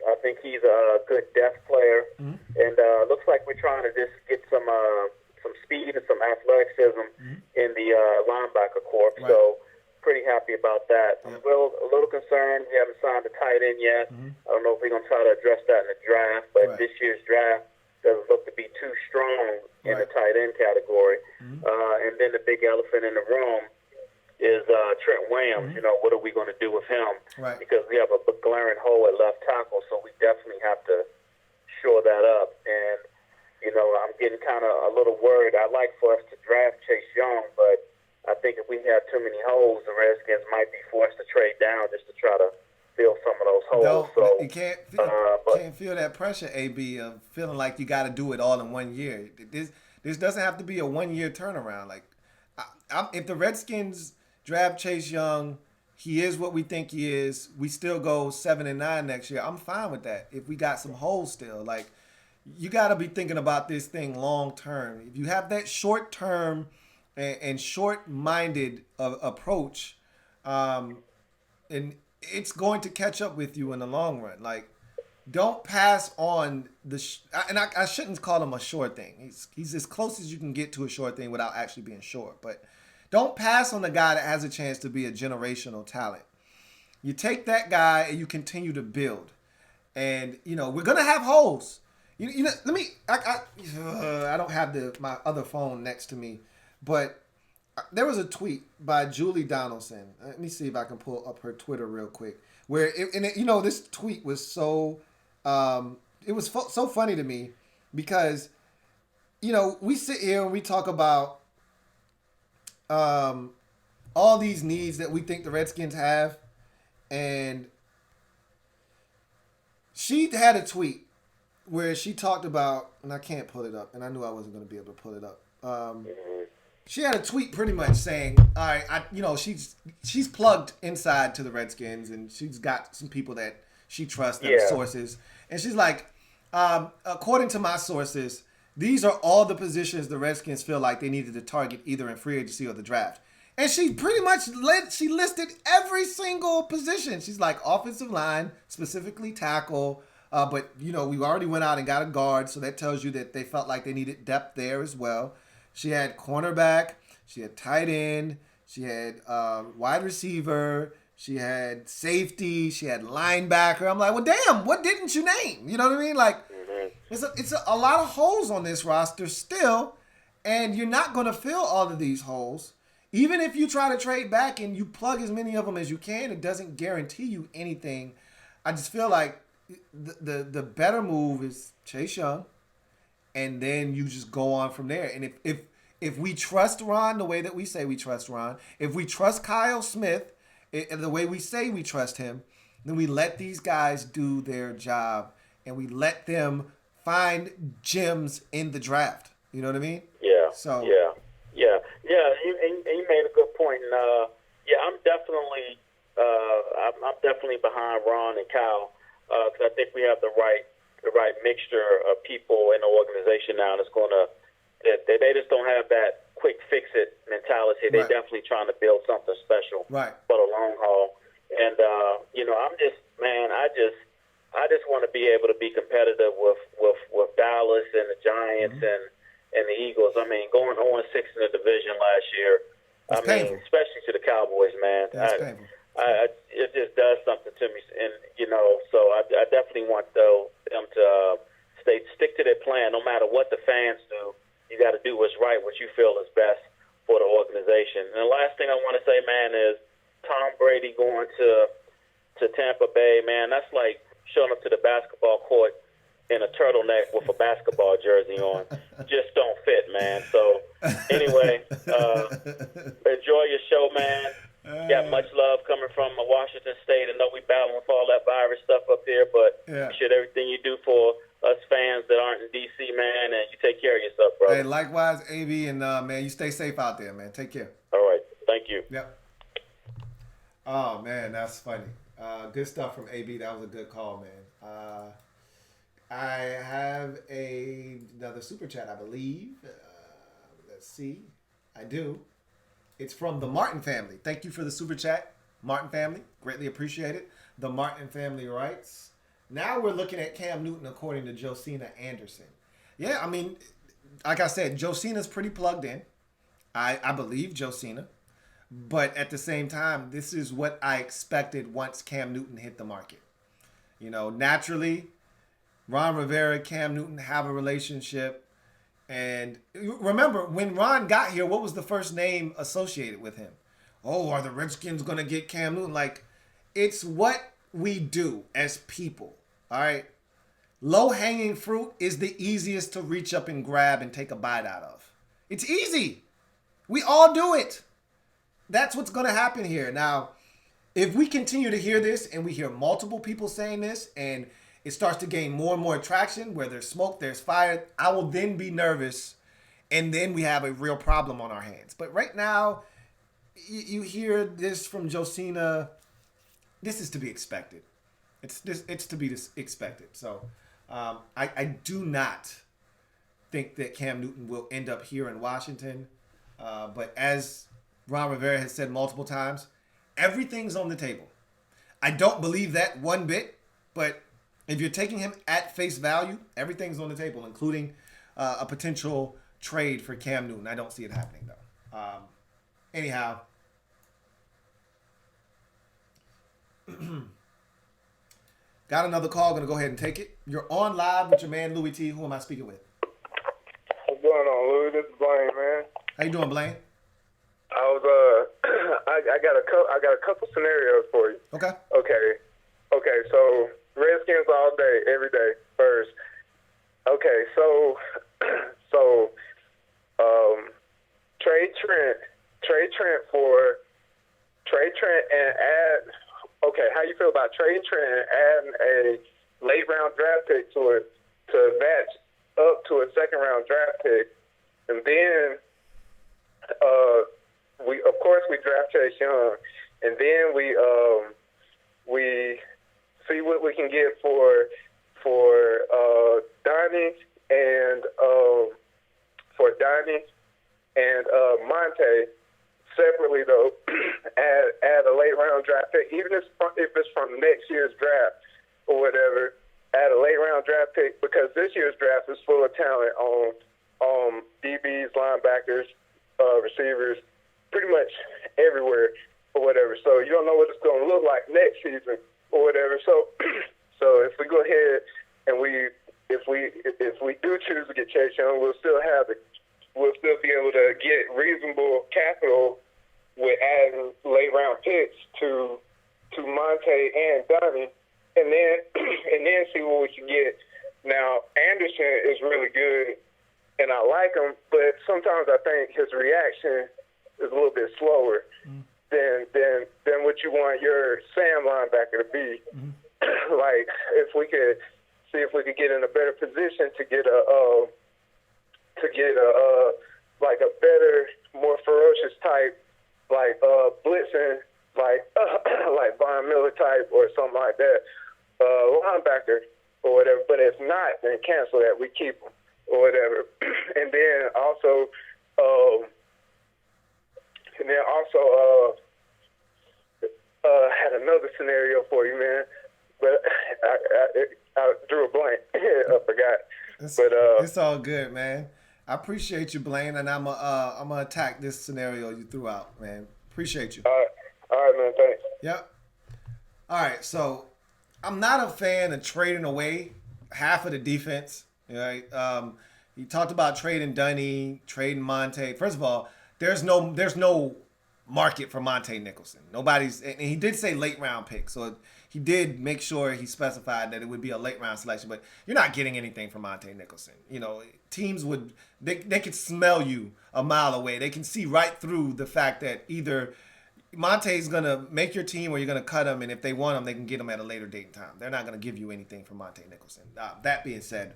I think he's a good depth player. Mm-hmm. And looks like we're trying to just get some speed and some athleticism in the linebacker corps. Right. So pretty happy about that. Yep. I'm a little concerned. We haven't signed a tight end yet. Mm-hmm. I don't know if we're going to try to address that in the draft, but this year's draft doesn't look to be too strong in the tight end category. Mm-hmm. And then the big elephant in the room is Trent Williams. Mm-hmm. You know, what are we going to do with him? Right. Because we have a glaring hole at left tackle, so we definitely have to shore that up. And, you know, I'm getting kind of a little worried. I'd like for us to draft Chase Young, but I think if we have too many holes, the Redskins might be forced to trade down just to try to fill some of those holes. So you can't feel that pressure, AB, of feeling like you got to do it all in 1 year. This doesn't have to be a 1 year turnaround. Like, if the Redskins draft Chase Young, he is what we think he is. We still go 7-9 next year. I'm fine with that. If we got some holes still, like, you got to be thinking about this thing long term. If you have that short term and short-minded approach, and it's going to catch up with you in the long run. Like, don't pass on I shouldn't call him a sure thing. He's as close as you can get to a sure thing without actually being sure. But don't pass on the guy that has a chance to be a generational talent. You take that guy and you continue to build. And, you know, we're going to have holes. You know, let me, I don't have my other phone next to me. But there was a tweet by Julie Donaldson. Let me see if I can pull up her Twitter real quick. Where this tweet was so so funny to me because, you know, we sit here and we talk about all these needs that we think the Redskins have, and she had a tweet where she talked about, and I can't pull it up, and I knew I wasn't going to be able to pull it up. She had a tweet pretty much saying, all right, she's plugged inside to the Redskins, and she's got some people that she trusts, that are sources. And she's like, according to my sources, these are all the positions the Redskins feel like they needed to target either in free agency or the draft. And she pretty much listed every single position. She's like offensive line, specifically tackle. But, we already went out and got a guard, so that tells you that they felt like they needed depth there as well. She had cornerback. She had tight end. She had wide receiver. She had safety. She had linebacker. I'm like, well, damn, what didn't you name? You know what I mean? Like, it's a lot of holes on this roster still, and you're not going to fill all of these holes. Even if you try to trade back and you plug as many of them as you can, it doesn't guarantee you anything. I just feel like the better move is Chase Young, and then you just go on from there. And if we trust Ron the way that we say we trust Ron, if we trust Kyle Smith the way we say we trust him, then we let these guys do their job, and we let them find gems in the draft. You know what I mean? Yeah. So yeah. You made a good point. And I'm definitely behind Ron and Kyle because I think we have the right mixture of people in the organization now that's going to. They just don't have that quick fix it mentality. They're definitely trying to build something special for the long haul. And I just want to be able to be competitive with Dallas and the Giants and the Eagles. I mean, going 0-6 in the division last year. It's painful. Especially to the Cowboys, man. That's painful. It just does something to me, and so I definitely want them to stick to their plan, no matter what the fans do. You got to do what's right, what you feel is best for the organization. And the last thing I want to say, man, is Tom Brady going to Tampa Bay, man. That's like showing up to the basketball court in a turtleneck with a basketball jersey on. Just don't fit, man. So anyway, enjoy your show, man. Got much love coming from Washington State. I know we battling with all that virus stuff up here, but appreciate everything you do for us fans that aren't in D.C., man, and you take care of yourself, brother. Hey, likewise, AB, and man, you stay safe out there, man. Take care. All right. Thank you. Yep. Oh, man, that's funny. Good stuff from AB. That was a good call, man. I have another super chat, I believe. Let's see. I do. It's from the Martin family. Thank you for the super chat, Martin family. Greatly appreciate it. The Martin family writes, now we're looking at Cam Newton according to Josina Anderson. Yeah, I mean, like I said, Josina's pretty plugged in. I believe Josina. But at the same time, this is what I expected once Cam Newton hit the market. Naturally, Ron Rivera, Cam Newton have a relationship. And remember, when Ron got here, what was the first name associated with him? Oh, are the Redskins going to get Cam Newton? Like, it's what we do as people, all right? Low-hanging fruit is the easiest to reach up and grab and take a bite out of. It's easy. We all do it. That's what's going to happen here. Now, if we continue to hear this and we hear multiple people saying this and it starts to gain more and more traction, where there's smoke, there's fire, I will then be nervous, and then we have a real problem on our hands. But right now, you hear this from Josina. This is to be expected. It's to be expected. So I do not think that Cam Newton will end up here in Washington. But as Ron Rivera has said multiple times, everything's on the table. I don't believe that one bit, but if you're taking him at face value, everything's on the table, including a potential trade for Cam Newton. I don't see it happening, though. Anyhow, got another call. Going to go ahead and take it. You're on live with your man, Louis T. Who am I speaking with? What's going on, Louis? This is Blaine, man. How you doing, Blaine? I got a couple scenarios for you. Okay. Okay. So Redskins all day, every day. First. Okay. So trade Trent and add. Okay, how you feel about trading Trent and adding a late round draft pick to it to match up to a second round draft pick, and then we of course we draft Chase Young, and then we see what we can get for Donnie and Monte separately though. add a late round draft pick, even if it's from next year's draft or whatever. Add a late round draft pick because this year's draft is full of talent on DBs, linebackers, receivers, pretty much everywhere or whatever. So you don't know what it's going to look like next season or whatever. So if we go ahead and if we do choose to get Chase Young, we'll still be able to get reasonable capital with adding late round picks to Monte and Donnie, and then see what we can get. Now Anderson is really good, and I like him, but sometimes I think his reaction is a little bit slower than what you want your Sam linebacker to be. Like if we could get in a better position to get a like a better, more ferocious type, like blitzing, like like Von Miller type or something like that, linebacker or whatever. But if not, then cancel that. We keep him or whatever. And then also had another scenario for you, man. But I drew a blank. I forgot. It's all good, man. I appreciate you, Blaine, and I'm gonna attack this scenario you threw out, man. Appreciate you. All right, man. Thanks. Yep. All right, so I'm not a fan of trading away half of the defense. Right? You talked about trading Dunny, trading Monte. First of all, there's no market for Monte Nicholson. Nobody's, and he did say late round pick, so he did make sure he specified that it would be a late round selection. But you're not getting anything from Monte Nicholson. You know, teams would they could smell you a mile away. They can see right through the fact that either Monte's gonna make your team or you're gonna cut him, and if they want him, they can get him at a later date and time. They're not gonna give you anything from Monte Nicholson. That being said,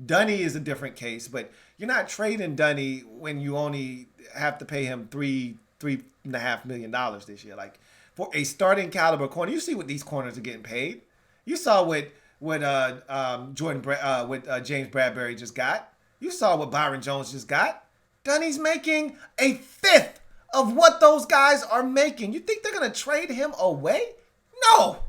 Dunny is a different case, but you're not trading Dunny when you only have to pay him $3.5 million this year. Like for a starting caliber corner, you see what these corners are getting paid. You saw what James Bradbury just got. You saw what Byron Jones just got. Dunny's making a fifth of what those guys are making. You think they're gonna trade him away? No.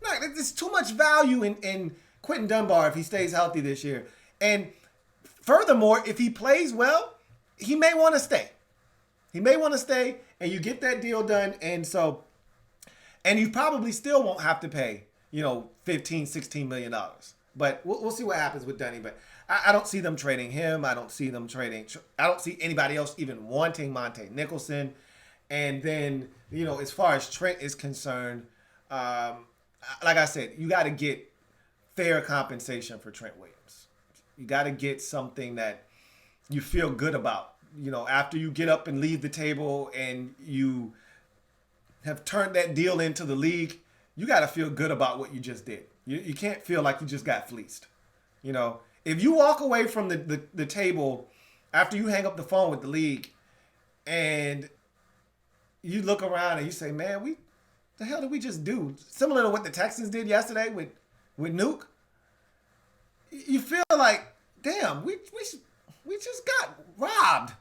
There's too much value in Quentin Dunbar if he stays healthy this year. And furthermore, if he plays well, he may want to stay. And you get that deal done. And you probably still won't have to pay, $15, $16 million. But we'll see what happens with Dunny. But I don't see them trading him. I don't see anybody else even wanting Monte Nicholson. And then, as far as Trent is concerned, like I said, you got to get fair compensation for Trent Williams. You got to get something that you feel good about. After you get up and leave the table and you have turned that deal into the league, you got to feel good about what you just did. You can't feel like you just got fleeced. If you walk away from the table after you hang up the phone with the league and you look around and you say, man, the hell did we just do? Similar to what the Texans did yesterday with Nuke. You feel like, damn, we just got robbed.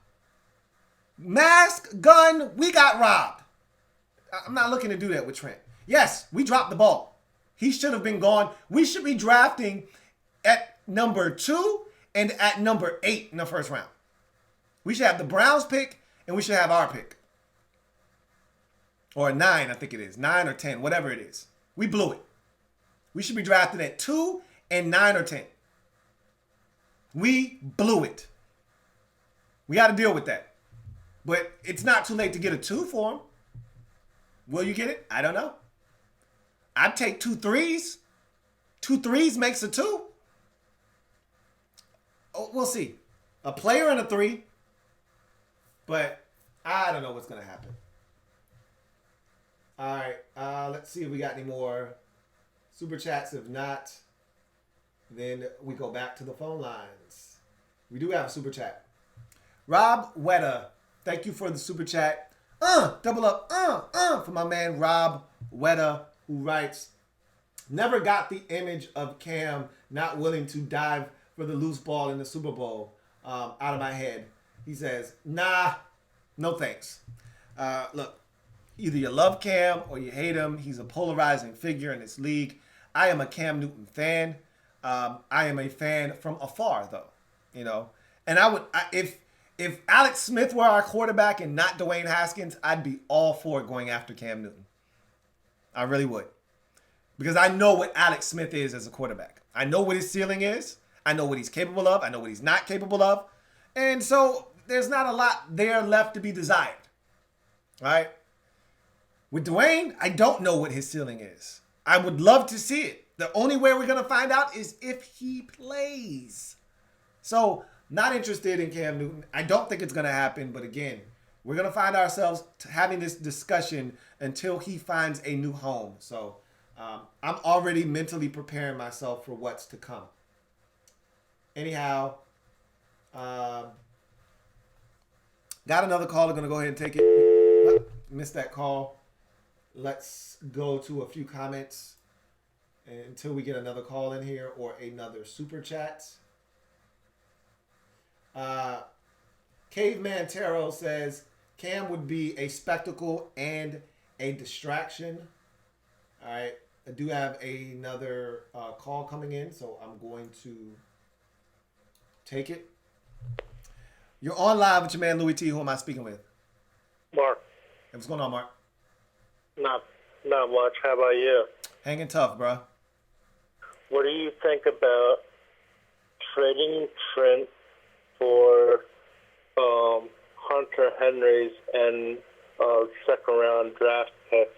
Mask, gun, we got robbed. I'm not looking to do that with Trent. Yes, we dropped the ball. He should have been gone. We should be drafting at number 2 and at number 8 in the first round. We should have the Browns pick and we should have our pick. Or 9, I think it is. 9 or 10, whatever it is. We blew it. We should be drafted at 2 and 9 or 10. We blew it. We got to deal with that. But it's not too late to get a 2 for him. Will you get it? I don't know. I'd take 2 3s. 2 3s makes a 2. Oh, we'll see. A player and a 3. But I don't know what's going to happen. All right. Let's see if we got any more super chats. If not, then we go back to the phone lines. We do have a super chat. Rob Weta, thank you for the super chat. Double up, for my man Rob Weta, who writes, never got the image of Cam not willing to dive for the loose ball in the Super Bowl out of my head. He says, nah, no thanks. Look, either you love Cam or you hate him. He's a polarizing figure in this league. I am a Cam Newton fan. I am a fan from afar, though. You know, and if Alex Smith were our quarterback and not Dwayne Haskins, I'd be all for going after Cam Newton. I really would. Because I know what Alex Smith is as a quarterback. I know what his ceiling is. I know what he's capable of. I know what he's not capable of. And so there's not a lot there left to be desired. Right? With Dwayne, I don't know what his ceiling is. I would love to see it. The only way we're going to find out is if he plays. So, not interested in Cam Newton. I don't think it's going to happen. But again, we're going to find ourselves having this discussion until he finds a new home. So, I'm already mentally preparing myself for what's to come. Anyhow, got another caller. Going to go ahead and take it. Missed that call. Let's go to a few comments until we get another call in here or another super chat. Caveman Tarot says Cam would be a spectacle and a distraction. All right. I do have another call coming in, so I'm going to take it. You're on live with your man Louis T. Who am I speaking with? Mark, Hey, what's going on, Mark? not much. How about you? Hanging tough, bro. What do you think about trading Trent for Hunter Henry's and second round draft pick?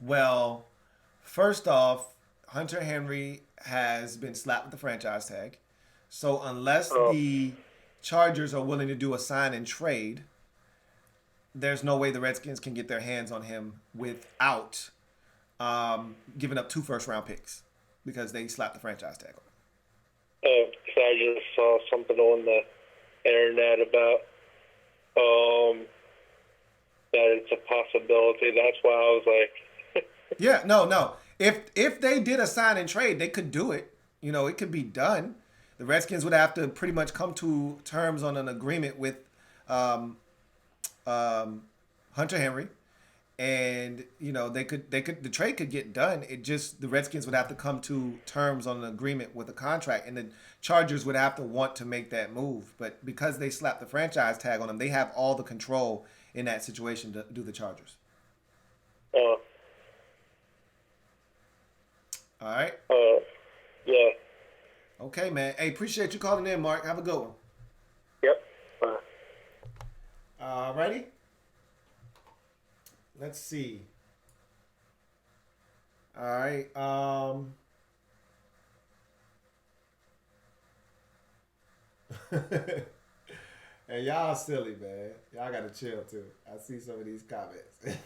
Well, first off, Hunter Henry has been slapped with the franchise tag. So unless the Chargers are willing to do a sign and trade, there's no way the Redskins can get their hands on him without giving up 2 first-round picks because they slapped the franchise tag on him. So I just saw something on the internet about that it's a possibility. That's why I was like, Yeah, no. If they did a sign and trade, they could do it. You know, it could be done. The Redskins would have to pretty much come to terms on an agreement with Hunter Henry, and you know the trade could get done. It just the Redskins would have to come to terms on an agreement with a contract, and the Chargers would have to want to make that move. But because they slapped the franchise tag on them, they have all the control in that situation to do the Chargers. All right. Yeah. Okay, man. Hey, appreciate you calling in, Mark. Have a good one. Yep. Ready? Let's see. All right. Hey, y'all silly, man. Y'all gotta chill too. I see some of these comments.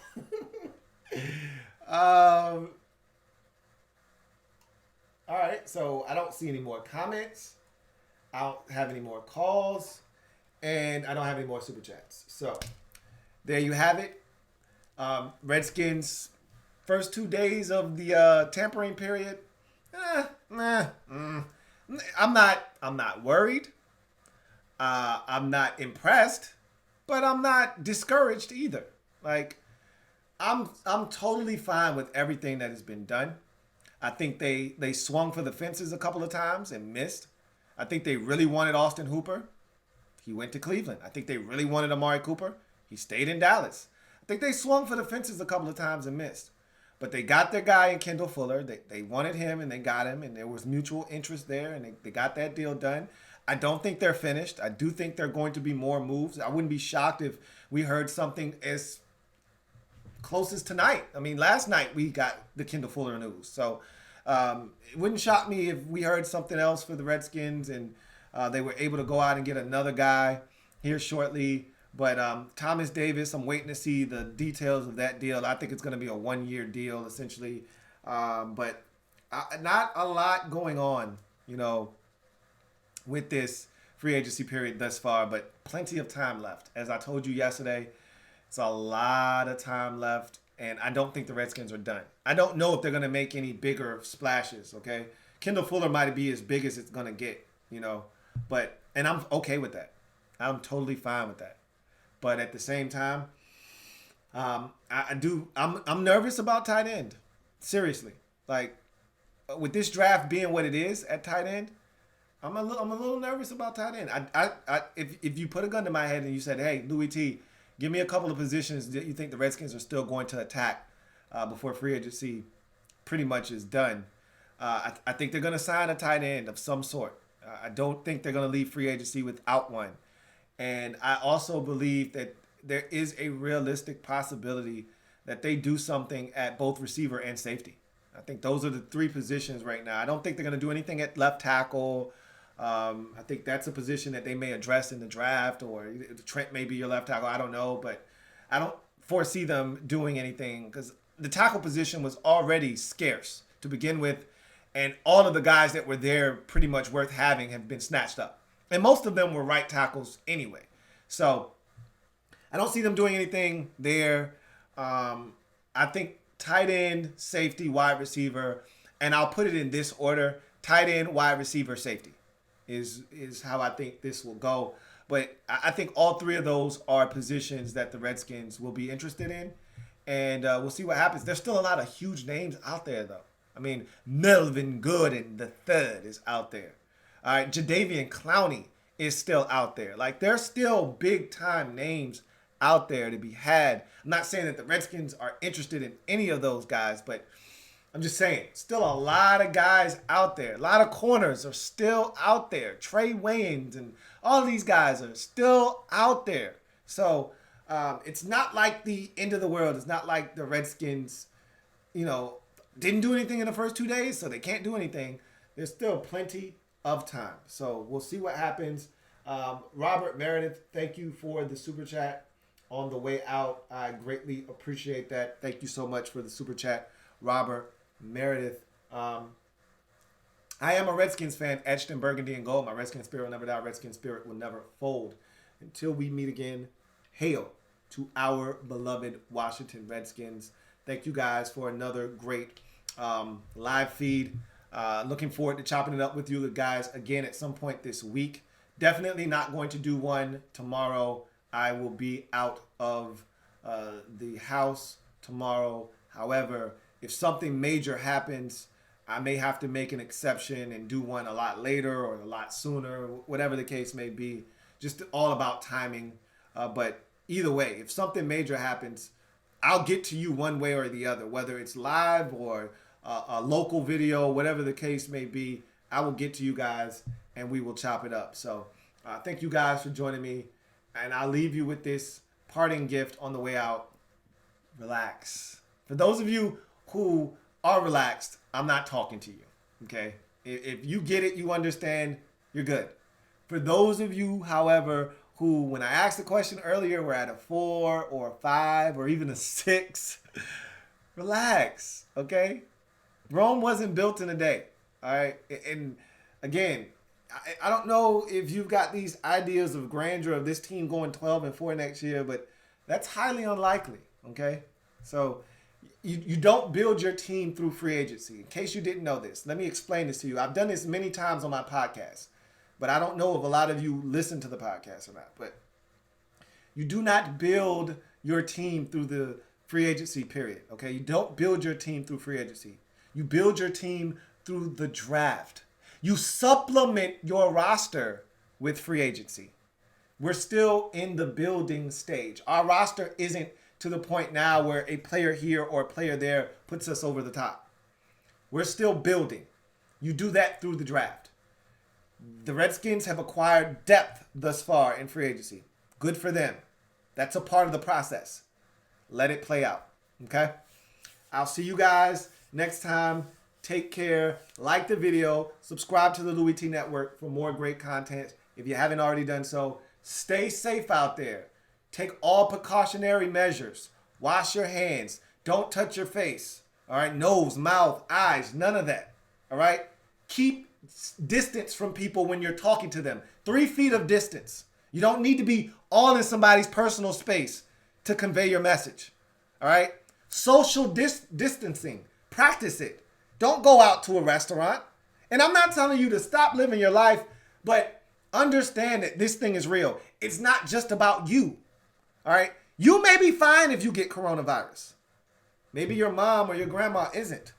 All right, so I don't see any more comments. I don't have any more calls, and I don't have any more super chats. So there you have it. Redskins first 2 days of the tampering period. I'm not worried. I'm not impressed, but I'm not discouraged either. Like I'm totally fine with everything that has been done. I think they swung for the fences a couple of times and missed. I think they really wanted Austin Hooper. He went to Cleveland. I think they really wanted Amari Cooper. He stayed in Dallas. I think they swung for the fences a couple of times and missed. But they got their guy in Kendall Fuller. They wanted him and they got him, and there was mutual interest there, and they got that deal done. I don't think they're finished. I do think there are going to be more moves. I wouldn't be shocked if we heard something as close as tonight. I mean, last night we got the Kendall Fuller news. So it wouldn't shock me if we heard something else for the Redskins and they were able to go out and get another guy here shortly. But Thomas Davis, I'm waiting to see the details of that deal. I think it's going to be a 1-year deal, essentially. But not a lot going on, with this free agency period thus far, but plenty of time left. As I told you yesterday, it's a lot of time left, and I don't think the Redskins are done. I don't know if they're going to make any bigger splashes, okay? Kendall Fuller might be as big as it's going to get, and I'm okay with that. I'm totally fine with that. But at the same time, I'm nervous about tight end. Seriously. Like, with this draft being what it is at tight end, I'm a little nervous about tight end. If you put a gun to my head and you said, hey, Louis T, give me a couple of positions that you think the Redskins are still going to attack before free agency pretty much is done, I think they're going to sign a tight end of some sort. I don't think they're going to leave free agency without one. And I also believe that there is a realistic possibility that they do something at both receiver and safety. I think those are the three positions right now. I don't think they're going to do anything at left tackle. I think that's a position that they may address in the draft, or Trent may be your left tackle. I don't know, but I don't foresee them doing anything because the tackle position was already scarce to begin with, and all of the guys that were there pretty much worth having have been snatched up. And most of them were right tackles anyway. So I don't see them doing anything there. I think tight end, safety, wide receiver, and I'll put it in this order: tight end, wide receiver, safety is how I think this will go. But I think all three of those are positions that the Redskins will be interested in, and we'll see what happens. There's still a lot of huge names out there, though. I mean, Melvin Gordon III is out there. All right, Jadeveon Clowney is still out there. Like, there's still big-time names out there to be had. I'm not saying that the Redskins are interested in any of those guys, but I'm just saying, still a lot of guys out there. A lot of corners are still out there. Trey Waynes and all of these guys are still out there. So it's not like the end of the world. It's not like the Redskins, didn't do anything in the first 2 days, so they can't do anything. There's still plenty of time. So we'll see what happens. Robert Meredith, thank you for the super chat on the way out. I greatly appreciate that. Thank you so much for the super chat, Robert Meredith. I am a Redskins fan, etched in burgundy and gold. My Redskins spirit will never die. Redskins spirit will never fold. Until we meet again, hail to our beloved Washington Redskins. Thank you guys for another great live feed. Looking forward to chopping it up with you guys again at some point this week. Definitely not going to do one tomorrow. I will be out of the house tomorrow. However, if something major happens, I may have to make an exception and do one a lot later or a lot sooner, whatever the case may be. Just all about timing. But either way, if something major happens, I'll get to you one way or the other, whether it's live or a local video, whatever the case may be. I will get to you guys and we will chop it up. So thank you guys for joining me. And I'll leave you with this parting gift on the way out. Relax. For those of you who are relaxed, I'm not talking to you. Okay? If you get it, you understand, you're good. For those of you, however, who, when I asked the question earlier, were at a 4 or a 5 or even a 6, relax. Okay? Rome wasn't built in a day. All right? And again, I don't know if you've got these ideas of grandeur of this team going 12-4 next year, but that's highly unlikely, okay? So you don't build your team through free agency. In case you didn't know this, let me explain this to you. I've done this many times on my podcast, but I don't know if a lot of you listen to the podcast or not. But you do not build your team through the free agency period, okay? You don't build your team through free agency. You build your team through the draft. You supplement your roster with free agency. We're still in the building stage. Our roster isn't to the point now where a player here or a player there puts us over the top. We're still building. You do that through the draft. The Redskins have acquired depth thus far in free agency. Good for them. That's a part of the process. Let it play out. Okay? I'll see you guys next time. Take care. Like the video. Subscribe to the Louis T Network for more great content. If you haven't already done so, stay safe out there. Take all precautionary measures. Wash your hands. Don't touch your face. All right? Nose, mouth, eyes, none of that. All right? Keep distance from people when you're talking to them. 3 feet of distance. You don't need to be all in somebody's personal space to convey your message. All right? Social distancing. Practice it. Don't go out to a restaurant. And I'm not telling you to stop living your life, but understand that this thing is real. It's not just about you. All right? You may be fine if you get coronavirus. Maybe your mom or your grandma isn't.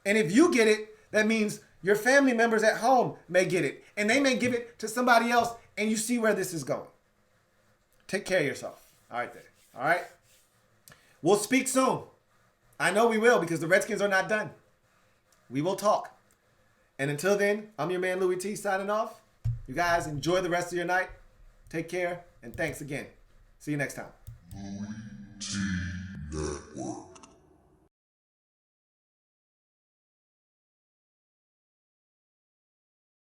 And if you get it, that means your family members at home may get it. And they may give it to somebody else, and you see where this is going. Take care of yourself. All right, there. All right? We'll speak soon. I know we will, because the Redskins are not done. We will talk. And until then, I'm your man Louis T signing off. You guys enjoy the rest of your night. Take care, and thanks again. See you next time. Louis T Network.